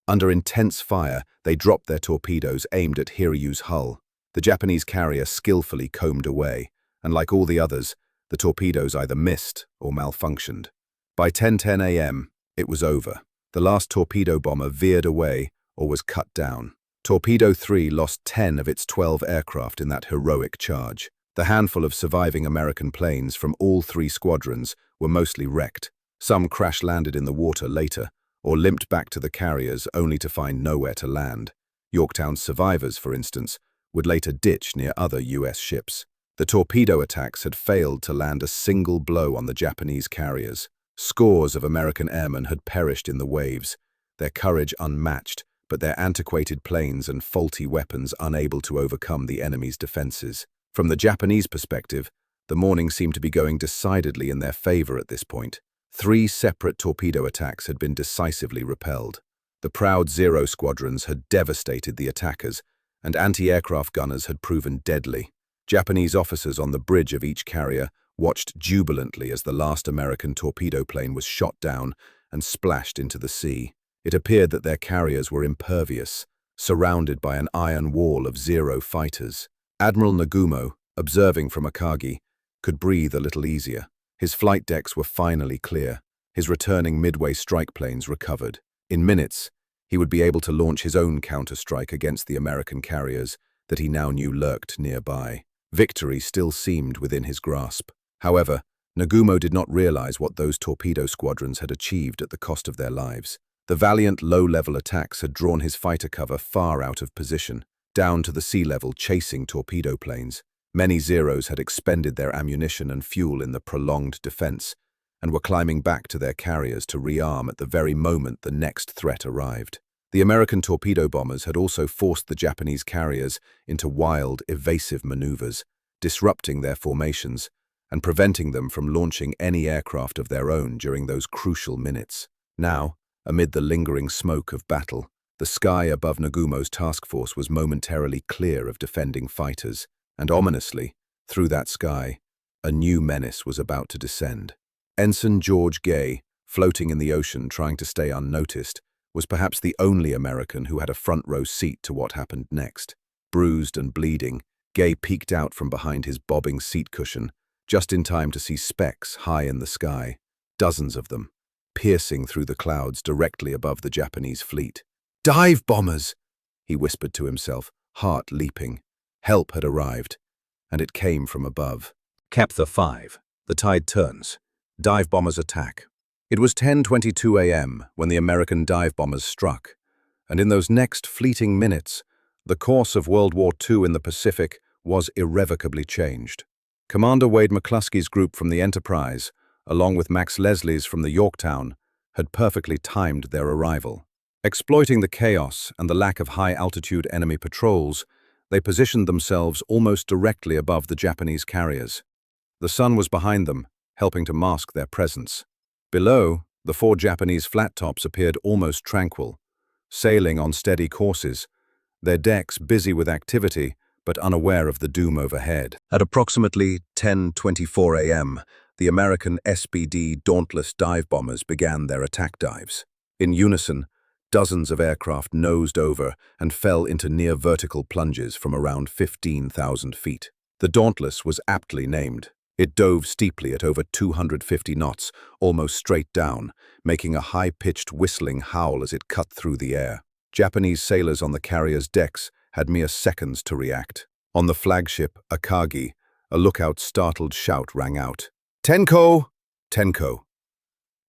Under intense fire, they dropped their torpedoes aimed at Hiryu's hull. The Japanese carrier skillfully combed away, and like all the others, the torpedoes either missed or malfunctioned. By 10:10 a.m., it was over. The last torpedo bomber veered away or was cut down. Torpedo 3 lost 10 of its 12 aircraft in that heroic charge. The handful of surviving American planes from all 3 squadrons were mostly wrecked. Some crash-landed in the water later, or limped back to the carriers only to find nowhere to land. Yorktown's survivors, for instance, would later ditch near other U.S. ships. The torpedo attacks had failed to land a single blow on the Japanese carriers. Scores of American airmen had perished in the waves, their courage unmatched, but their antiquated planes and faulty weapons unable to overcome the enemy's defenses. From the Japanese perspective, the morning seemed to be going decidedly in their favor at this point. 3 separate torpedo attacks had been decisively repelled. The proud Zero squadrons had devastated the attackers, and anti-aircraft gunners had proven deadly. Japanese officers on the bridge of each carrier watched jubilantly as the last American torpedo plane was shot down and splashed into the sea. It appeared that their carriers were impervious, surrounded by an iron wall of Zero fighters. Admiral Nagumo, observing from Akagi, could breathe a little easier. His flight decks were finally clear, his returning Midway strike planes recovered. In minutes, he would be able to launch his own counterstrike against the American carriers that he now knew lurked nearby. Victory still seemed within his grasp. However, Nagumo did not realize what those torpedo squadrons had achieved at the cost of their lives. The valiant low-level attacks had drawn his fighter cover far out of position, down to the sea level chasing torpedo planes. Many Zeros had expended their ammunition and fuel in the prolonged defense, and were climbing back to their carriers to rearm at the very moment the next threat arrived. The American torpedo bombers had also forced the Japanese carriers into wild, evasive maneuvers, disrupting their formations and preventing them from launching any aircraft of their own during those crucial minutes. Now, amid the lingering smoke of battle, the sky above Nagumo's task force was momentarily clear of defending fighters, and ominously, through that sky, a new menace was about to descend. Ensign George Gay, floating in the ocean trying to stay unnoticed, was perhaps the only American who had a front-row seat to what happened next. Bruised and bleeding, Gay peeked out from behind his bobbing seat cushion, just in time to see specks high in the sky, dozens of them, piercing through the clouds directly above the Japanese fleet. "Dive bombers!" he whispered to himself, heart leaping. Help had arrived, and it came from above. Chapter 5. The tide turns. Dive bombers attack. It was 10:22 a.m. when the American dive bombers struck, and in those next fleeting minutes, the course of World War II in the Pacific was irrevocably changed. Commander Wade McClusky's group from the Enterprise, along with Max Leslie's from the Yorktown, had perfectly timed their arrival. Exploiting the chaos and the lack of high-altitude enemy patrols, they positioned themselves almost directly above the Japanese carriers. The sun was behind them, helping to mask their presence. Below, the 4 Japanese flat tops appeared almost tranquil, sailing on steady courses, their decks busy with activity but unaware of the doom overhead. At approximately 10:24 a.m., the American SBD Dauntless dive bombers began their attack dives. In unison, dozens of aircraft nosed over and fell into near-vertical plunges from around 15,000 feet. The Dauntless was aptly named. It dove steeply at over 250 knots, almost straight down, making a high-pitched whistling howl as it cut through the air. Japanese sailors on the carrier's decks had mere seconds to react. On the flagship, Akagi, a lookout's startled shout rang out. "Tenko! Tenko!"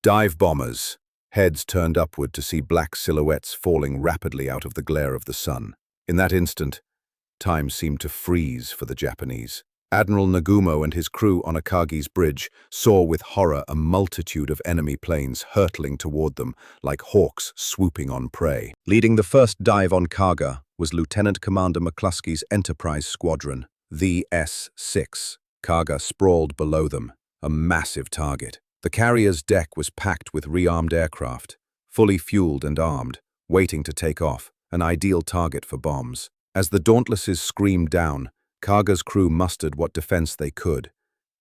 Dive bombers, heads turned upward to see black silhouettes falling rapidly out of the glare of the sun. In that instant, time seemed to freeze for the Japanese. Admiral Nagumo and his crew on Akagi's bridge saw with horror a multitude of enemy planes hurtling toward them like hawks swooping on prey. Leading the first dive on Kaga was Lieutenant Commander McClusky's Enterprise Squadron, the S-6. Kaga sprawled below them, a massive target. The carrier's deck was packed with rearmed aircraft, fully fueled and armed, waiting to take off, an ideal target for bombs. As the Dauntlesses screamed down, Kaga's crew mustered what defense they could.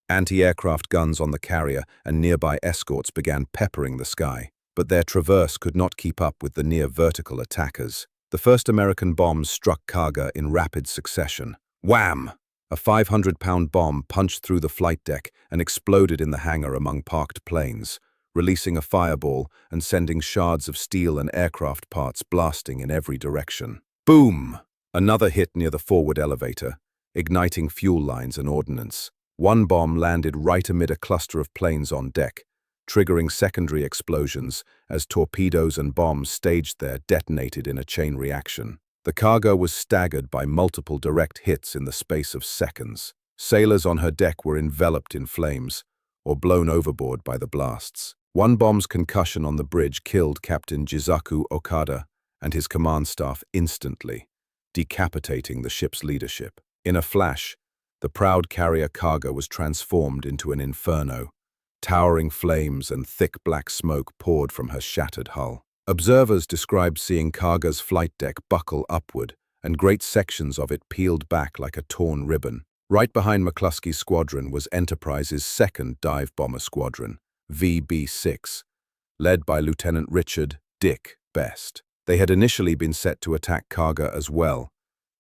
Anti-aircraft guns on the carrier and nearby escorts began peppering the sky, but their traverse could not keep up with the near-vertical attackers. The first American bombs struck Kaga in rapid succession. Wham! A 500-pound bomb punched through the flight deck and exploded in the hangar among parked planes, releasing a fireball and sending shards of steel and aircraft parts blasting in every direction. Boom! Another hit near the forward elevator, igniting fuel lines and ordnance. One bomb landed right amid a cluster of planes on deck, triggering secondary explosions as torpedoes and bombs staged there detonated in a chain reaction. The Kaga was staggered by multiple direct hits in the space of seconds. Sailors on her deck were enveloped in flames or blown overboard by the blasts. One bomb's concussion on the bridge killed Captain Jizaku Okada and his command staff instantly, decapitating the ship's leadership. In a flash, the proud carrier Kaga was transformed into an inferno. Towering flames and thick black smoke poured from her shattered hull. Observers described seeing Kaga's flight deck buckle upward and great sections of it peeled back like a torn ribbon. Right behind McClusky's squadron was Enterprise's second dive bomber squadron, VB-6, led by Lieutenant Richard "Dick" Best. They had initially been set to attack Kaga as well,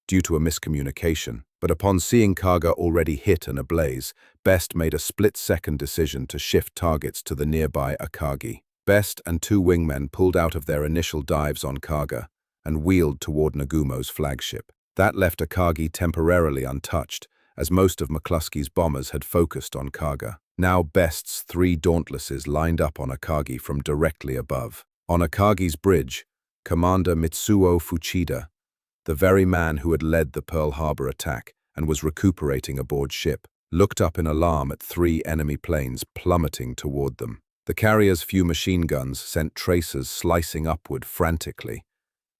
due to a miscommunication, but upon seeing Kaga already hit and ablaze, Best made a split-second decision to shift targets to the nearby Akagi. Best and 2 wingmen pulled out of their initial dives on Kaga and wheeled toward Nagumo's flagship. That left Akagi temporarily untouched, as most of McClusky's bombers had focused on Kaga. Now Best's 3 Dauntlesses lined up on Akagi from directly above. On Akagi's bridge, Commander Mitsuo Fuchida, the very man who had led the Pearl Harbor attack, and was recuperating aboard ship, looked up in alarm at 3 enemy planes plummeting toward them. The carrier's few machine guns sent tracers slicing upward frantically,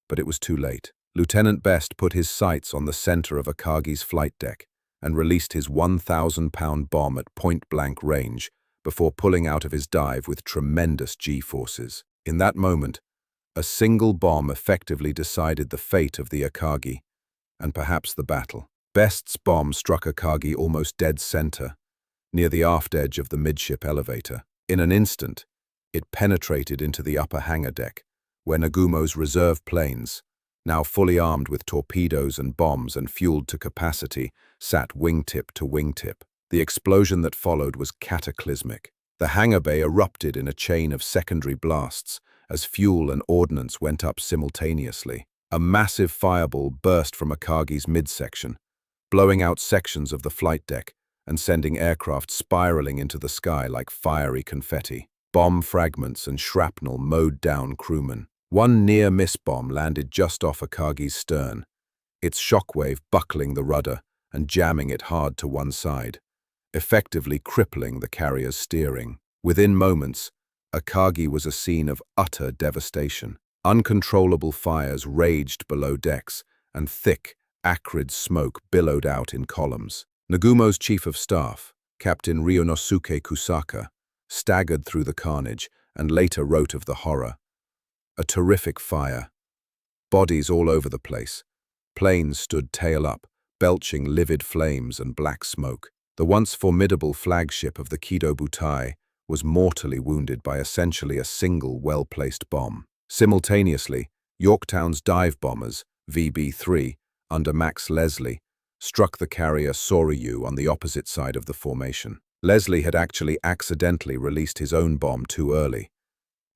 but it was too late. Lieutenant Best put his sights on the center of Akagi's flight deck and released his 1,000-pound bomb at point-blank range before pulling out of his dive with tremendous G-forces. In that moment, a single bomb effectively decided the fate of the Akagi, and perhaps the battle. Best's bomb struck Akagi almost dead center, near the aft edge of the midship elevator. In an instant, it penetrated into the upper hangar deck, where Nagumo's reserve planes, now fully armed with torpedoes and bombs and fueled to capacity, sat wingtip to wingtip. The explosion that followed was cataclysmic. The hangar bay erupted in a chain of secondary blasts as fuel and ordnance went up simultaneously. A massive fireball burst from Akagi's midsection, blowing out sections of the flight deck and sending aircraft spiraling into the sky like fiery confetti. Bomb fragments and shrapnel mowed down crewmen. One near-miss bomb landed just off Akagi's stern, its shockwave buckling the rudder and jamming it hard to one side, effectively crippling the carrier's steering. Within moments, Akagi was a scene of utter devastation. Uncontrollable fires raged below decks, and thick, acrid smoke billowed out in columns. Nagumo's chief of staff, Captain Ryūnosuke Kusaka, staggered through the carnage and later wrote of the horror. A terrific fire. Bodies all over the place. Planes stood tail up, belching livid flames and black smoke. The once formidable flagship of the Kido Butai was mortally wounded by essentially a single well-placed bomb. Simultaneously, Yorktown's dive bombers, VB-3, under Max Leslie, struck the carrier Soryu on the opposite side of the formation. Leslie had actually accidentally released his own bomb too early.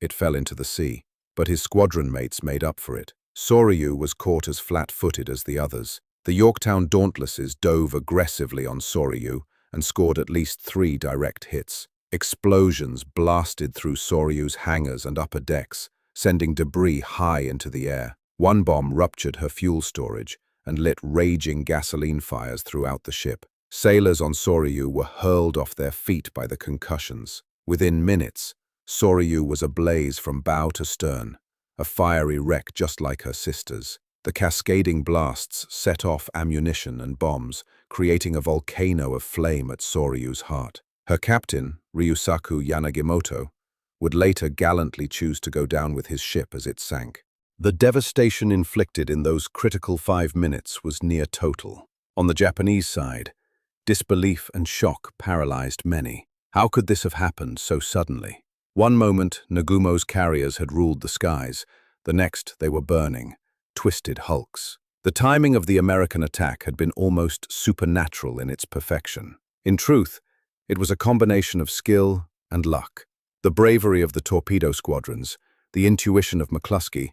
It fell into the sea, but his squadron mates made up for it. Soryu was caught as flat-footed as the others. The Yorktown Dauntlesses dove aggressively on Soryu and scored at least 3 direct hits. Explosions blasted through Soryu's hangars and upper decks, sending debris high into the air. One bomb ruptured her fuel storage and lit raging gasoline fires throughout the ship. Sailors on Soryu were hurled off their feet by the concussions. Within minutes, Soryu was ablaze from bow to stern, a fiery wreck just like her sisters. The cascading blasts set off ammunition and bombs, creating a volcano of flame at Soryu's heart. Her captain, Ryusaku Yanagimoto, would later gallantly choose to go down with his ship as it sank. The devastation inflicted in those critical 5 minutes was near total. On the Japanese side, disbelief and shock paralyzed many. How could this have happened so suddenly? One moment, Nagumo's carriers had ruled the skies. The next, they were burning, twisted hulks. The timing of the American attack had been almost supernatural in its perfection. In truth, it was a combination of skill and luck. The bravery of the torpedo squadrons, the intuition of McClusky,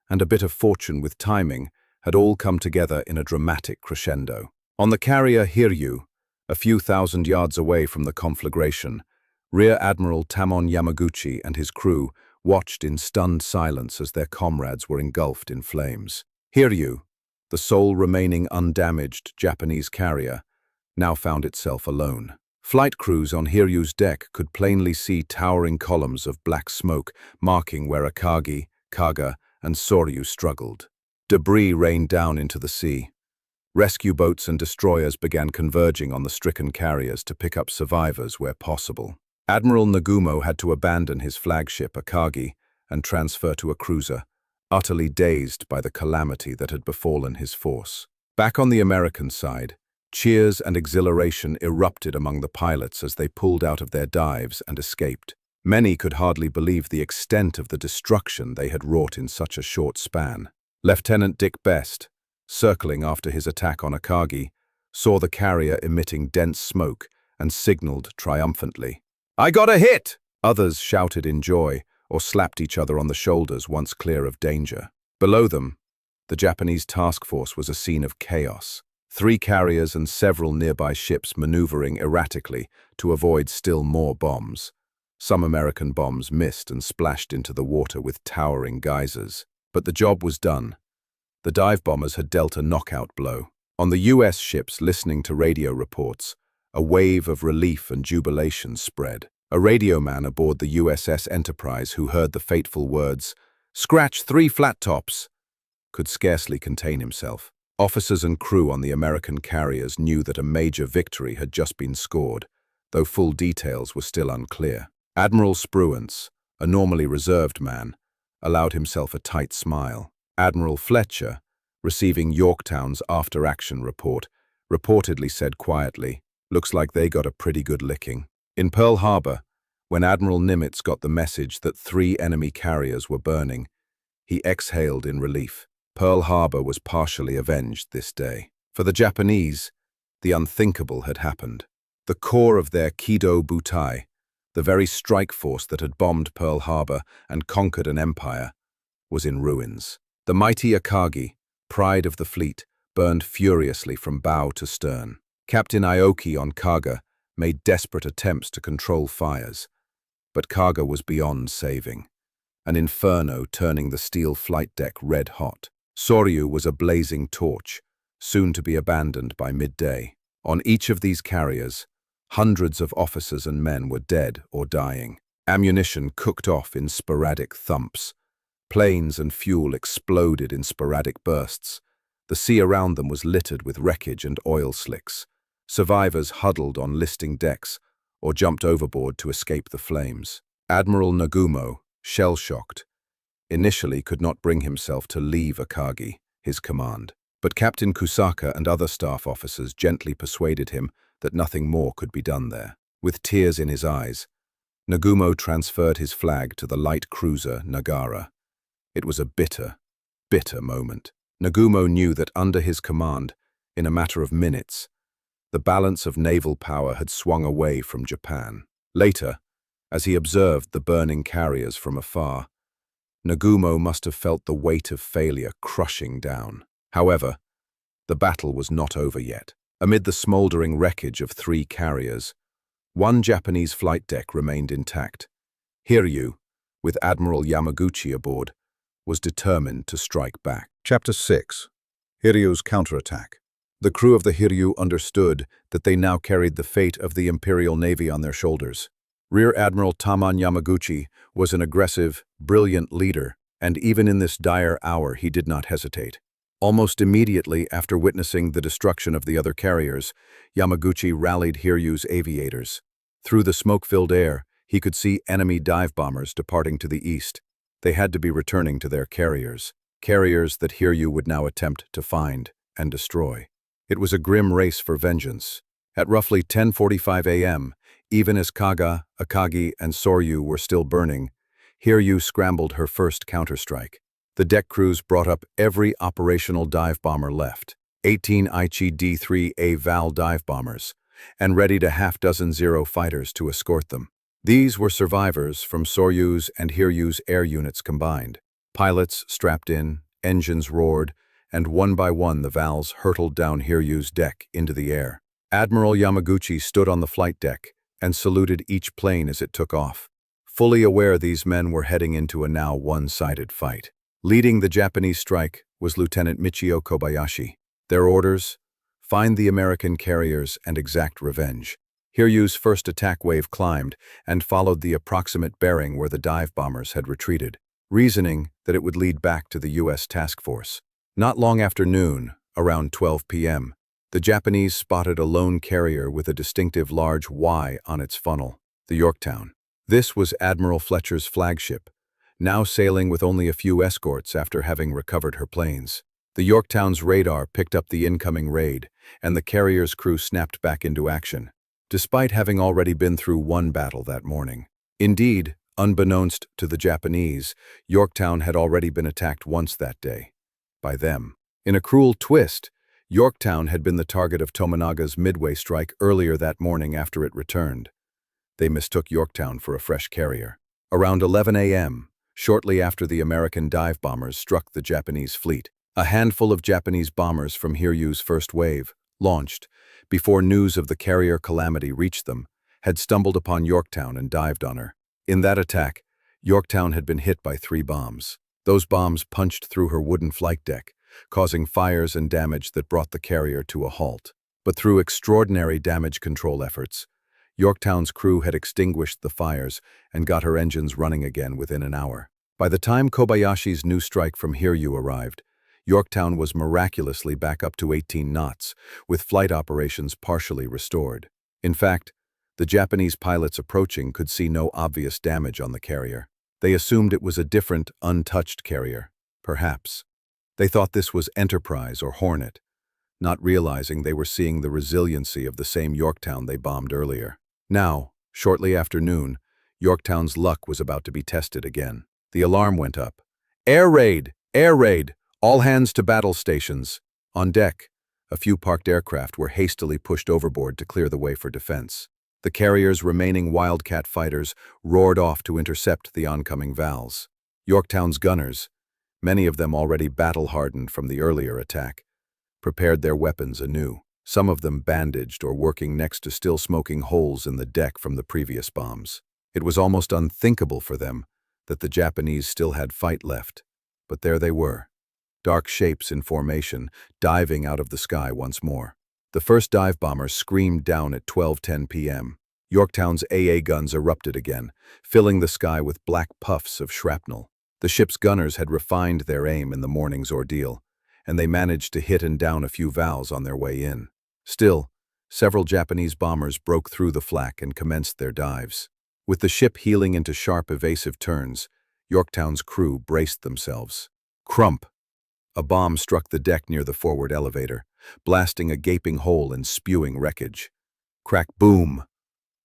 and a bit of fortune with timing had all come together in a dramatic crescendo. On the carrier Hiryū, a few thousand yards away from the conflagration, Rear Admiral Tamon Yamaguchi and his crew watched in stunned silence as their comrades were engulfed in flames. Hiryu, the sole remaining undamaged Japanese carrier, now found itself alone. Flight crews on Hiryu's deck could plainly see towering columns of black smoke marking where Akagi, Kaga, and Soryu struggled. Debris rained down into the sea. Rescue boats and destroyers began converging on the stricken carriers to pick up survivors where possible. Admiral Nagumo had to abandon his flagship Akagi and transfer to a cruiser, utterly dazed by the calamity that had befallen his force. Back on the American side, cheers and exhilaration erupted among the pilots as they pulled out of their dives and escaped. Many could hardly believe the extent of the destruction they had wrought in such a short span. Lieutenant Dick Best, circling after his attack on Akagi, saw the carrier emitting dense smoke and signaled triumphantly. "I got a hit!" Others shouted in joy or slapped each other on the shoulders once clear of danger. Below them, the Japanese task force was a scene of chaos. 3 carriers and several nearby ships maneuvering erratically to avoid still more bombs. Some American bombs missed and splashed into the water with towering geysers. But the job was done. The dive bombers had dealt a knockout blow. On the U.S. ships listening to radio reports, a wave of relief and jubilation spread. A radio man aboard the USS Enterprise who heard the fateful words, "Scratch 3 flat tops," could scarcely contain himself. Officers and crew on the American carriers knew that a major victory had just been scored, though full details were still unclear. Admiral Spruance, a normally reserved man, allowed himself a tight smile. Admiral Fletcher, receiving Yorktown's after-action report, reportedly said quietly, "Looks like they got a pretty good licking." In Pearl Harbor, when Admiral Nimitz got the message that 3 enemy carriers were burning, he exhaled in relief. Pearl Harbor was partially avenged this day. For the Japanese, the unthinkable had happened. The core of their Kido Butai, the very strike force that had bombed Pearl Harbor and conquered an empire, was in ruins. The mighty Akagi, pride of the fleet, burned furiously from bow to stern. Captain Aoki on Kaga made desperate attempts to control fires, but Kaga was beyond saving, an inferno turning the steel flight deck red-hot. Soryu was a blazing torch, soon to be abandoned by midday. On each of these carriers, hundreds of officers and men were dead or dying. Ammunition cooked off in sporadic thumps. Planes and fuel exploded in sporadic bursts. The sea around them was littered with wreckage and oil slicks. Survivors huddled on listing decks or jumped overboard to escape the flames. Admiral Nagumo, shell-shocked, initially could not bring himself to leave Akagi, his command. But Captain Kusaka and other staff officers gently persuaded him that nothing more could be done there. With tears in his eyes, Nagumo transferred his flag to the light cruiser Nagara. It was a bitter, bitter moment. Nagumo knew that under his command, in a matter of minutes, the balance of naval power had swung away from Japan. Later, as he observed the burning carriers from afar, Nagumo must have felt the weight of failure crushing down. However, the battle was not over yet. Amid the smoldering wreckage of 3 carriers, one Japanese flight deck remained intact. Hiryu, with Admiral Yamaguchi aboard, was determined to strike back. Chapter 6. Hiryu's counterattack. The crew of the Hiryu understood that they now carried the fate of the Imperial Navy on their shoulders. Rear Admiral Taman Yamaguchi was an aggressive, brilliant leader, and even in this dire hour he did not hesitate. Almost immediately after witnessing the destruction of the other carriers, Yamaguchi rallied Hiryu's aviators. Through the smoke-filled air, he could see enemy dive bombers departing to the east. They had to be returning to their carriers that Hiryu would now attempt to find and destroy. It was a grim race for vengeance. At roughly 10:45 a.m., even as Kaga, Akagi, and Soryu were still burning, Hiryu scrambled her first counterstrike. The deck crews brought up every operational dive bomber left, 18 Aichi D-3A Val dive bombers, and readied a half-dozen Zero fighters to escort them. These were survivors from Soryu's and Hiryu's air units combined. Pilots strapped in, engines roared, and one by one the Vals hurtled down Hiryu's deck into the air. Admiral Yamaguchi stood on the flight deck and saluted each plane as it took off, fully aware these men were heading into a now one-sided fight. Leading the Japanese strike was Lieutenant Michio Kobayashi. Their orders: find the American carriers and exact revenge. Hiryu's first attack wave climbed and followed the approximate bearing where the dive bombers had retreated, reasoning that it would lead back to the U.S. task force. Not long after noon, around 12 p.m., the Japanese spotted a lone carrier with a distinctive large Y on its funnel, the Yorktown. This was Admiral Fletcher's flagship, now sailing with only a few escorts after having recovered her planes. The Yorktown's radar picked up the incoming raid, and the carrier's crew snapped back into action, despite having already been through one battle that morning. Indeed, unbeknownst to the Japanese, Yorktown had already been attacked once that day. By them. In a cruel twist, Yorktown had been the target of Tomonaga's Midway strike earlier that morning after it returned. They mistook Yorktown for a fresh carrier. Around 11 a.m., shortly after the American dive bombers struck the Japanese fleet, a handful of Japanese bombers from Hiryu's first wave, launched, before news of the carrier calamity reached them, had stumbled upon Yorktown and dived on her. In that attack, Yorktown had been hit by 3 bombs. Those bombs punched through her wooden flight deck, causing fires and damage that brought the carrier to a halt. But through extraordinary damage control efforts, Yorktown's crew had extinguished the fires and got her engines running again within an hour. By the time Kobayashi's new strike from Hiryu arrived, Yorktown was miraculously back up to 18 knots, with flight operations partially restored. In fact, the Japanese pilots approaching could see no obvious damage on the carrier. They assumed it was a different, untouched carrier, perhaps. They thought this was Enterprise or Hornet, not realizing they were seeing the resiliency of the same Yorktown they bombed earlier. Now, shortly after noon, Yorktown's luck was about to be tested again. The alarm went up. Air raid! Air raid! All hands to battle stations. On deck, a few parked aircraft were hastily pushed overboard to clear the way for defense. The carrier's remaining Wildcat fighters roared off to intercept the oncoming Vals. Yorktown's gunners, many of them already battle-hardened from the earlier attack, prepared their weapons anew, some of them bandaged or working next to still smoking holes in the deck from the previous bombs. It was almost unthinkable for them that the Japanese still had fight left, but there they were, dark shapes in formation, diving out of the sky once more. The first dive bomber screamed down at 12:10 p.m. Yorktown's AA guns erupted again, filling the sky with black puffs of shrapnel. The ship's gunners had refined their aim in the morning's ordeal, and they managed to hit and down a few Vals on their way in. Still, several Japanese bombers broke through the flak and commenced their dives. With the ship heeling into sharp, evasive turns, Yorktown's crew braced themselves. Crump! A bomb struck the deck near the forward elevator, blasting a gaping hole and spewing wreckage. Crack boom!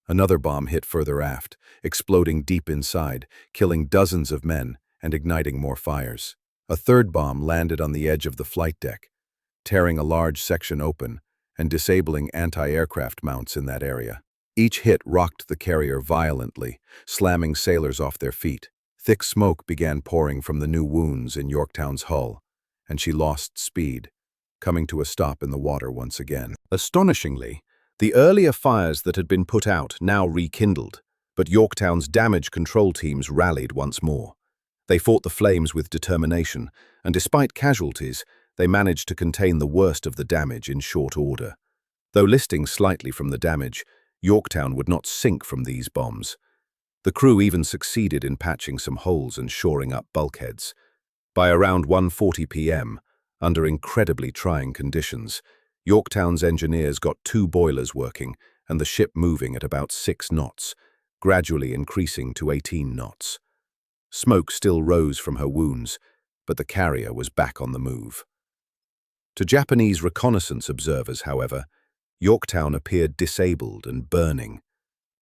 Another bomb hit further aft, exploding deep inside, killing dozens of men and igniting more fires. A third bomb landed on the edge of the flight deck, tearing a large section open and disabling anti-aircraft mounts in that area. Each hit rocked the carrier violently, slamming sailors off their feet. Thick smoke began pouring from the new wounds in Yorktown's hull, and she lost speed, coming to a stop in the water once again. Astonishingly, the earlier fires that had been put out now rekindled, but Yorktown's damage control teams rallied once more. They fought the flames with determination, and despite casualties, they managed to contain the worst of the damage in short order. Though listing slightly from the damage, Yorktown would not sink from these bombs. The crew even succeeded in patching some holes and shoring up bulkheads. By around 1:40 p.m., under incredibly trying conditions, Yorktown's engineers got 2 boilers working and the ship moving at about 6 knots, gradually increasing to 18 knots. Smoke still rose from her wounds, but the carrier was back on the move. To Japanese reconnaissance observers, however, Yorktown appeared disabled and burning.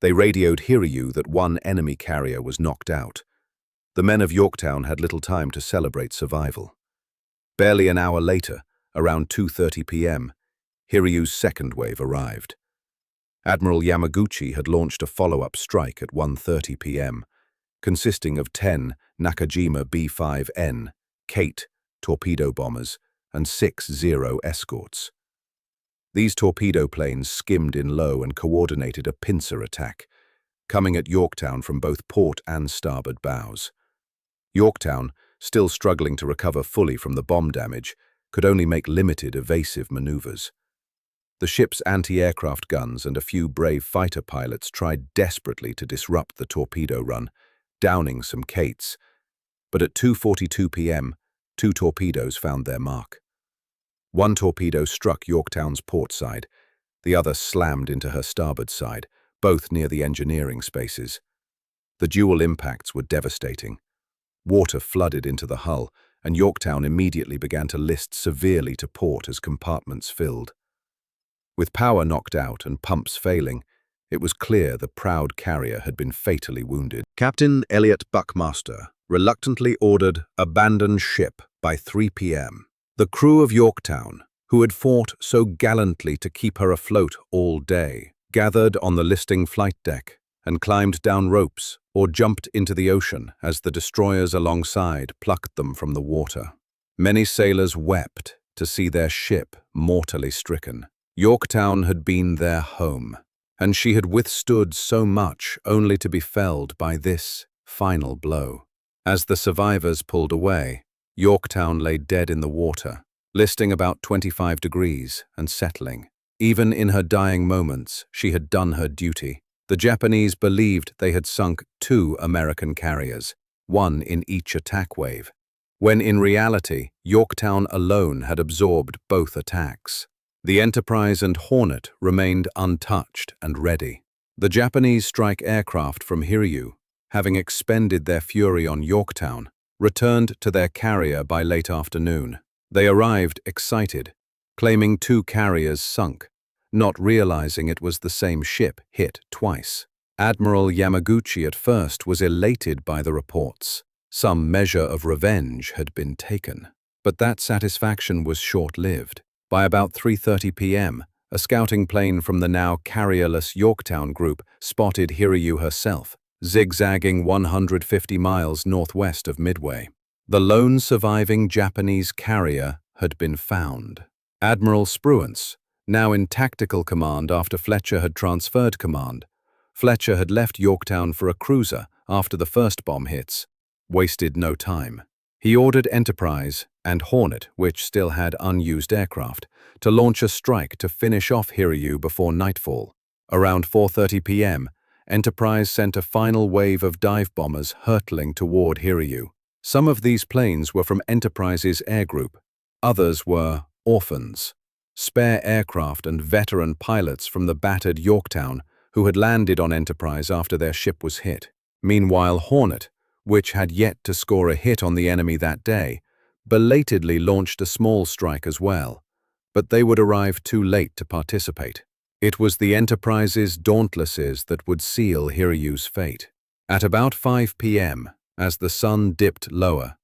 They radioed Hiryū that one enemy carrier was knocked out. The men of Yorktown had little time to celebrate survival. Barely an hour later, around 2:30 p.m., Hiryū's second wave arrived. Admiral Yamaguchi had launched a follow-up strike at 1:30 p.m., consisting of 10 Nakajima B-5N, Kate, torpedo bombers, and 6 Zero escorts. These torpedo planes skimmed in low and coordinated a pincer attack, coming at Yorktown from both port and starboard bows. Yorktown, still struggling to recover fully from the bomb damage, could only make limited evasive maneuvers. The ship's anti-aircraft guns and a few brave fighter pilots tried desperately to disrupt the torpedo run, downing some Kates, but at 2:42 p.m., 2 torpedoes found their mark. One torpedo struck Yorktown's port side, the other slammed into her starboard side, both near the engineering spaces. The dual impacts were devastating. Water flooded into the hull, and Yorktown immediately began to list severely to port as compartments filled. With power knocked out and pumps failing, it was clear the proud carrier had been fatally wounded. Captain Elliot Buckmaster reluctantly ordered "Abandon ship" by 3 p.m. The crew of Yorktown, who had fought so gallantly to keep her afloat all day, gathered on the listing flight deck and climbed down ropes or jumped into the ocean as the destroyers alongside plucked them from the water. Many sailors wept to see their ship mortally stricken. Yorktown had been their home, and she had withstood so much only to be felled by this final blow. As the survivors pulled away, Yorktown lay dead in the water, listing about 25 degrees and settling. Even in her dying moments, she had done her duty. The Japanese believed they had sunk 2 American carriers, 1 in each attack wave, when in reality, Yorktown alone had absorbed both attacks. The Enterprise and Hornet remained untouched and ready. The Japanese strike aircraft from Hiryū, having expended their fury on Yorktown, returned to their carrier by late afternoon. They arrived excited, claiming 2 carriers sunk, not realizing it was the same ship hit twice. Admiral Yamaguchi at first was elated by the reports. Some measure of revenge had been taken. But that satisfaction was short-lived. By about 3:30 p.m., a scouting plane from the now carrierless Yorktown group spotted Hiryu herself, zigzagging 150 miles northwest of Midway. The lone surviving Japanese carrier had been found. Admiral Spruance, now in tactical command after Fletcher had transferred command. Fletcher had left Yorktown for a cruiser after the first bomb hits. Wasted no time. He ordered Enterprise and Hornet, which still had unused aircraft, to launch a strike to finish off Hiryu before nightfall. Around 4:30 p.m., Enterprise sent a final wave of dive bombers hurtling toward Hiryu. Some of these planes were from Enterprise's air group. Others were orphans, spare aircraft and veteran pilots from the battered Yorktown who had landed on Enterprise after their ship was hit. Meanwhile, Hornet, which had yet to score a hit on the enemy that day, belatedly launched a small strike as well, but they would arrive too late to participate. It was the Enterprise's Dauntlesses that would seal Hiryu's fate. At about 5 p.m., as the sun dipped lower,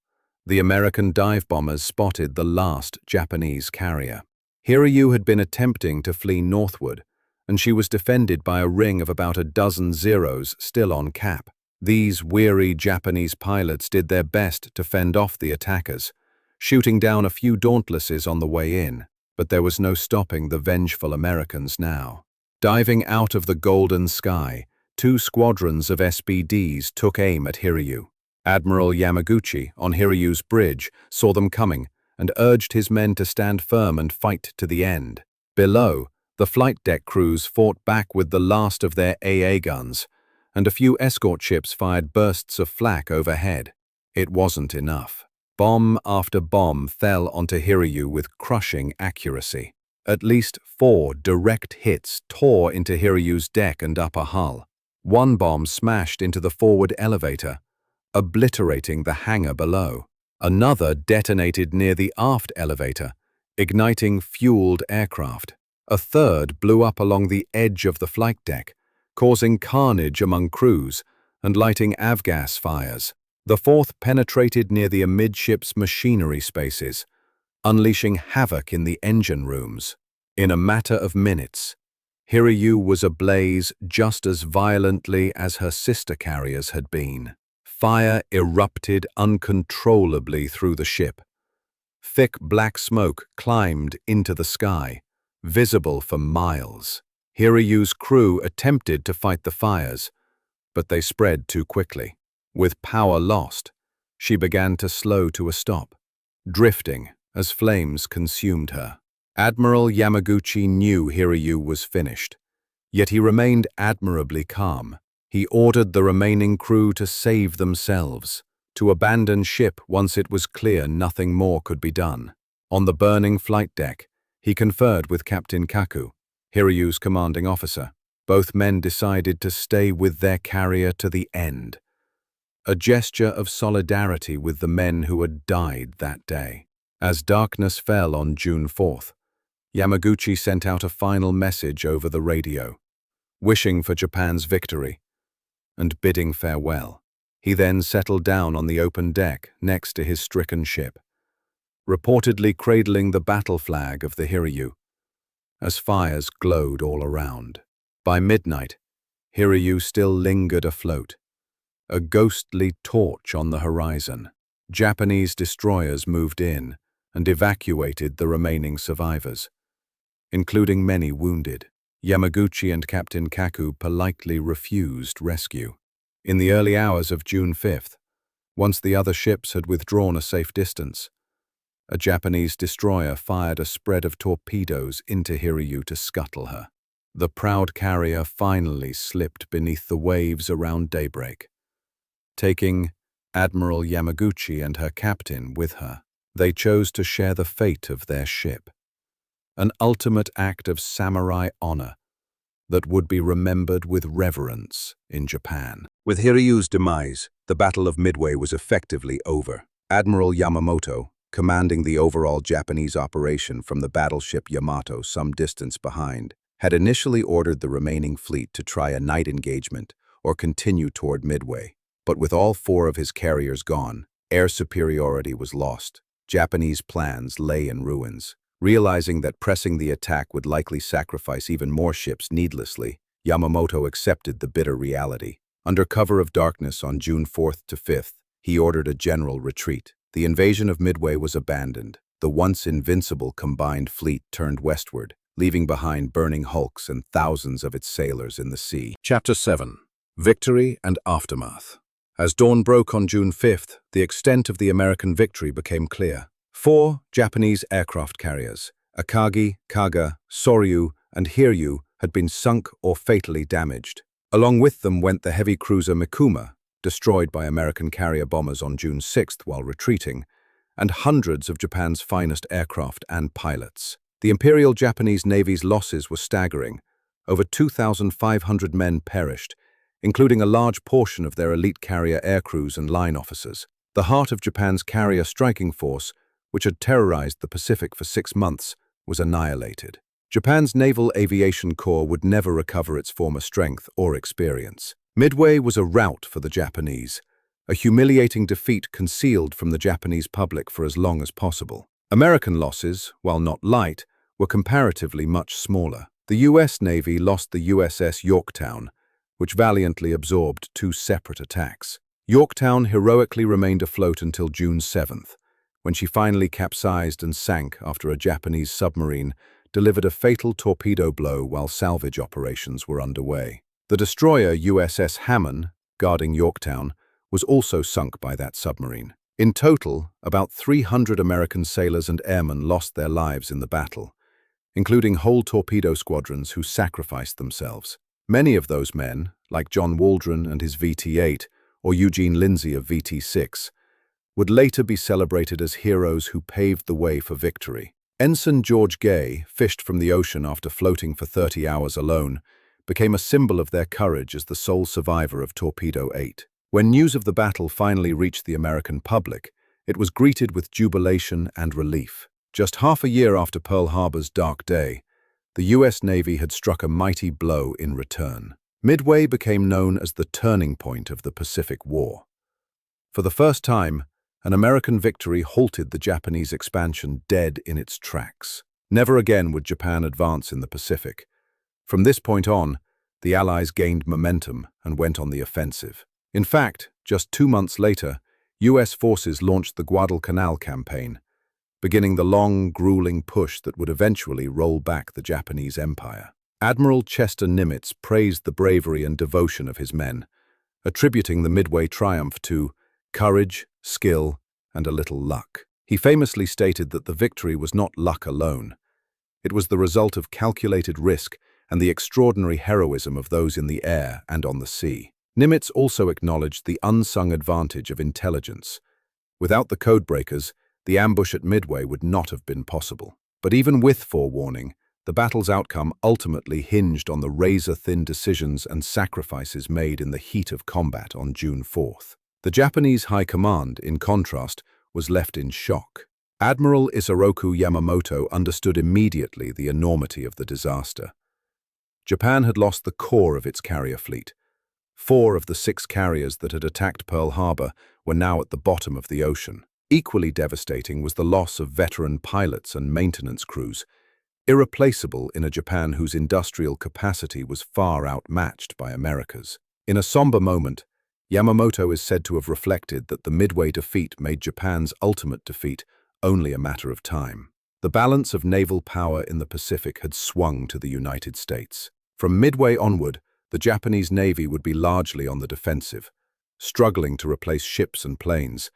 the American dive bombers spotted the last Japanese carrier. Hiryu had been attempting to flee northward, and she was defended by a ring of about a dozen Zeros still on cap. These weary Japanese pilots did their best to fend off the attackers, shooting down a few Dauntlesses on the way in, but there was no stopping the vengeful Americans now. Diving out of the golden sky, 2 squadrons of SBDs took aim at Hiryu. Admiral Yamaguchi, on Hiryu's bridge, saw them coming and urged his men to stand firm and fight to the end. Below, the flight deck crews fought back with the last of their AA guns, and a few escort ships fired bursts of flak overhead. It wasn't enough. Bomb after bomb fell onto Hiryu with crushing accuracy. At least 4 direct hits tore into Hiryu's deck and upper hull. One bomb smashed into the forward elevator, obliterating the hangar below. Another detonated near the aft elevator, igniting fueled aircraft. A third blew up along the edge of the flight deck, causing carnage among crews and lighting avgas fires. The fourth penetrated near the amidships machinery spaces, unleashing havoc in the engine rooms. In a matter of minutes, Hiryu was ablaze just as violently as her sister carriers had been. Fire erupted uncontrollably through the ship. Thick black smoke climbed into the sky, visible for miles. Hiryu's crew attempted to fight the fires, but they spread too quickly. With power lost, she began to slow to a stop, drifting as flames consumed her. Admiral Yamaguchi knew Hiryu was finished, yet he remained admirably calm. He ordered the remaining crew to save themselves, to abandon ship once it was clear nothing more could be done. On the burning flight deck, he conferred with Captain Kaku, Hiryu's commanding officer. Both men decided to stay with their carrier to the end, a gesture of solidarity with the men who had died that day. As darkness fell on June 4th, Yamaguchi sent out a final message over the radio, wishing for Japan's victory and bidding farewell. He then settled down on the open deck next to his stricken ship, reportedly cradling the battle flag of the Hiryu, as fires glowed all around. By midnight, Hiryu still lingered afloat, a ghostly torch on the horizon. Japanese destroyers moved in and evacuated the remaining survivors, including many wounded. Yamaguchi and Captain Kaku politely refused rescue. In the early hours of June 5th, once the other ships had withdrawn a safe distance, a Japanese destroyer fired a spread of torpedoes into Hiryū to scuttle her. The proud carrier finally slipped beneath the waves around daybreak. Taking Admiral Yamaguchi and her captain with her, they chose to share the fate of their ship. An ultimate act of samurai honor that would be remembered with reverence in Japan. With Hiryu's demise, the Battle of Midway was effectively over. Admiral Yamamoto, commanding the overall Japanese operation from the battleship Yamato some distance behind, had initially ordered the remaining fleet to try a night engagement or continue toward Midway. But with all 4 of his carriers gone, air superiority was lost. Japanese plans lay in ruins. Realizing that pressing the attack would likely sacrifice even more ships needlessly, Yamamoto accepted the bitter reality. Under cover of darkness on June 4th to 5th, he ordered a general retreat. The invasion of Midway was abandoned. The once invincible combined fleet turned westward, leaving behind burning hulks and thousands of its sailors in the sea. Chapter 7. Victory and Aftermath. As dawn broke on June 5th, the extent of the American victory became clear. 4 Japanese aircraft carriers, Akagi, Kaga, Soryu, and Hiryu, had been sunk or fatally damaged. Along with them went the heavy cruiser Mikuma, destroyed by American carrier bombers on June 6th while retreating, and hundreds of Japan's finest aircraft and pilots. The Imperial Japanese Navy's losses were staggering. Over 2,500 men perished, including a large portion of their elite carrier aircrews and line officers. The heart of Japan's carrier striking force, which had terrorized the Pacific for 6 months, was annihilated. Japan's Naval Aviation Corps would never recover its former strength or experience. Midway was a rout for the Japanese, a humiliating defeat concealed from the Japanese public for as long as possible. American losses, while not light, were comparatively much smaller. The U.S. Navy lost the USS Yorktown, which valiantly absorbed 2 separate attacks. Yorktown heroically remained afloat until June 7th, when she finally capsized and sank after a Japanese submarine delivered a fatal torpedo blow while salvage operations were underway. The destroyer USS Hammond, guarding Yorktown, was also sunk by that submarine. In total, about 300 American sailors and airmen lost their lives in the battle, including whole torpedo squadrons who sacrificed themselves. Many of those men, like John Waldron and his VT-8 or Eugene Lindsay of VT-6, would later be celebrated as heroes who paved the way for victory. Ensign George Gay, fished from the ocean after floating for 30 hours alone, became a symbol of their courage as the sole survivor of Torpedo 8. When news of the battle finally reached the American public, it was greeted with jubilation and relief. Just half a year after Pearl Harbor's dark day, the U.S. Navy had struck a mighty blow in return. Midway became known as the turning point of the Pacific War. For the first time, an American victory halted the Japanese expansion dead in its tracks. Never again would Japan advance in the Pacific. From this point on, the Allies gained momentum and went on the offensive. In fact, just 2 months later, U.S. forces launched the Guadalcanal campaign, beginning the long, grueling push that would eventually roll back the Japanese Empire. Admiral Chester Nimitz praised the bravery and devotion of his men, attributing the Midway triumph to courage, skill, and a little luck. He famously stated that the victory was not luck alone. It was the result of calculated risk and the extraordinary heroism of those in the air and on the sea. Nimitz also acknowledged the unsung advantage of intelligence. Without the codebreakers, the ambush at Midway would not have been possible. But even with forewarning, the battle's outcome ultimately hinged on the razor-thin decisions and sacrifices made in the heat of combat on June 4th. The Japanese High Command, in contrast, was left in shock. Admiral Isoroku Yamamoto understood immediately the enormity of the disaster. Japan had lost the core of its carrier fleet. 4 of the 6 carriers that had attacked Pearl Harbor were now at the bottom of the ocean. Equally devastating was the loss of veteran pilots and maintenance crews, irreplaceable in a Japan whose industrial capacity was far outmatched by America's. In a somber moment, Yamamoto is said to have reflected that the Midway defeat made Japan's ultimate defeat only a matter of time. The balance of naval power in the Pacific had swung to the United States. From Midway onward, the Japanese Navy would be largely on the defensive, struggling to replace ships and planes,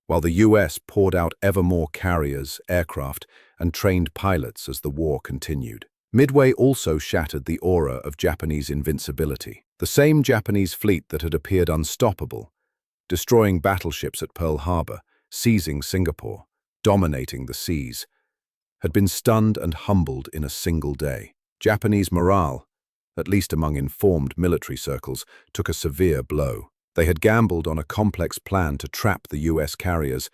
while the US poured out ever more carriers, aircraft, and trained pilots as the war continued. Midway also shattered the aura of Japanese invincibility. The same Japanese fleet that had appeared unstoppable, destroying battleships at Pearl Harbor, seizing Singapore, dominating the seas, had been stunned and humbled in a single day. Japanese morale, at least among informed military circles, took a severe blow. They had gambled on a complex plan to trap the US carriers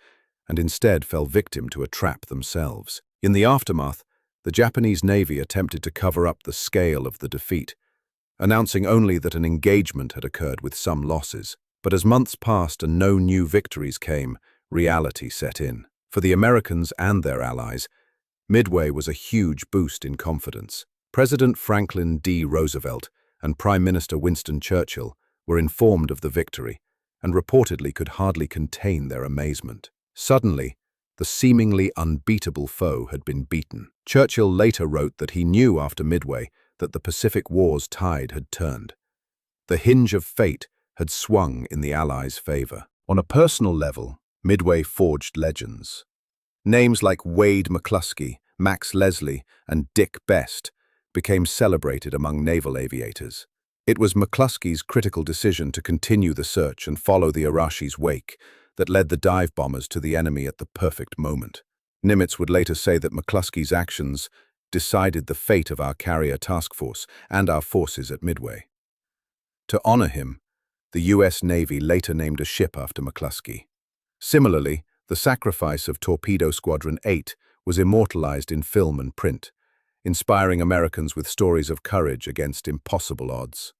and instead fell victim to a trap themselves. In the aftermath, the Japanese Navy attempted to cover up the scale of the defeat, announcing only that an engagement had occurred with some losses. But as months passed and no new victories came, reality set in. For the Americans and their allies, Midway was a huge boost in confidence. President Franklin D. Roosevelt and Prime Minister Winston Churchill were informed of the victory and reportedly could hardly contain their amazement. Suddenly, the seemingly unbeatable foe had been beaten. Churchill later wrote that he knew after Midway that the Pacific War's tide had turned. The hinge of fate had swung in the Allies' favor. On a personal level, Midway forged legends. Names like Wade McClusky, Max Leslie, and Dick Best became celebrated among naval aviators. It was McClusky's critical decision to continue the search and follow the Arashi's wake that led the dive bombers to the enemy at the perfect moment. Nimitz would later say that McClusky's actions decided the fate of our carrier task force and our forces at Midway. To honor him, the US Navy later named a ship after McClusky. Similarly, the sacrifice of Torpedo Squadron 8 was immortalized in film and print, inspiring Americans with stories of courage against impossible odds.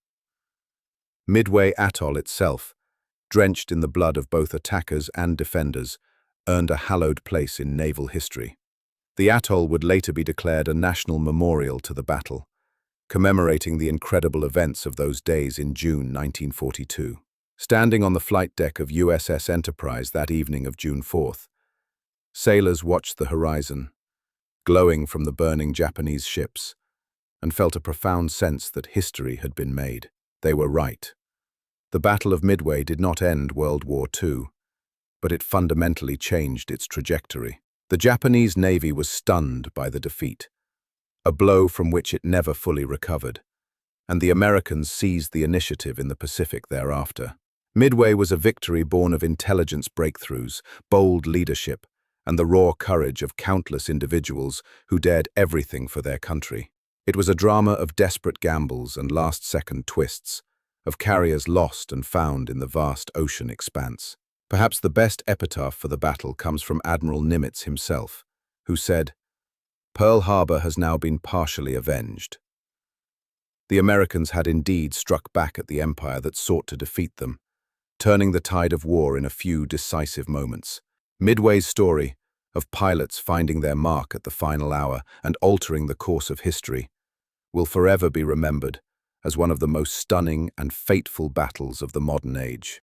Midway Atoll itself, drenched in the blood of both attackers and defenders, earned a hallowed place in naval history. The atoll would later be declared a national memorial to the battle, commemorating the incredible events of those days in June 1942. Standing on the flight deck of USS Enterprise that evening of June 4th, sailors watched the horizon, glowing from the burning Japanese ships, and felt a profound sense that history had been made. They were right. The Battle of Midway did not end World War II, but it fundamentally changed its trajectory. The Japanese Navy was stunned by the defeat, a blow from which it never fully recovered, and the Americans seized the initiative in the Pacific thereafter. Midway was a victory born of intelligence breakthroughs, bold leadership, and the raw courage of countless individuals who dared everything for their country. It was a drama of desperate gambles and last-second twists, of carriers lost and found in the vast ocean expanse. Perhaps the best epitaph for the battle comes from Admiral Nimitz himself, who said, "Pearl Harbor has now been partially avenged." The Americans had indeed struck back at the empire that sought to defeat them, turning the tide of war in a few decisive moments. Midway's story, of pilots finding their mark at the final hour and altering the course of history, will forever be remembered as one of the most stunning and fateful battles of the modern age.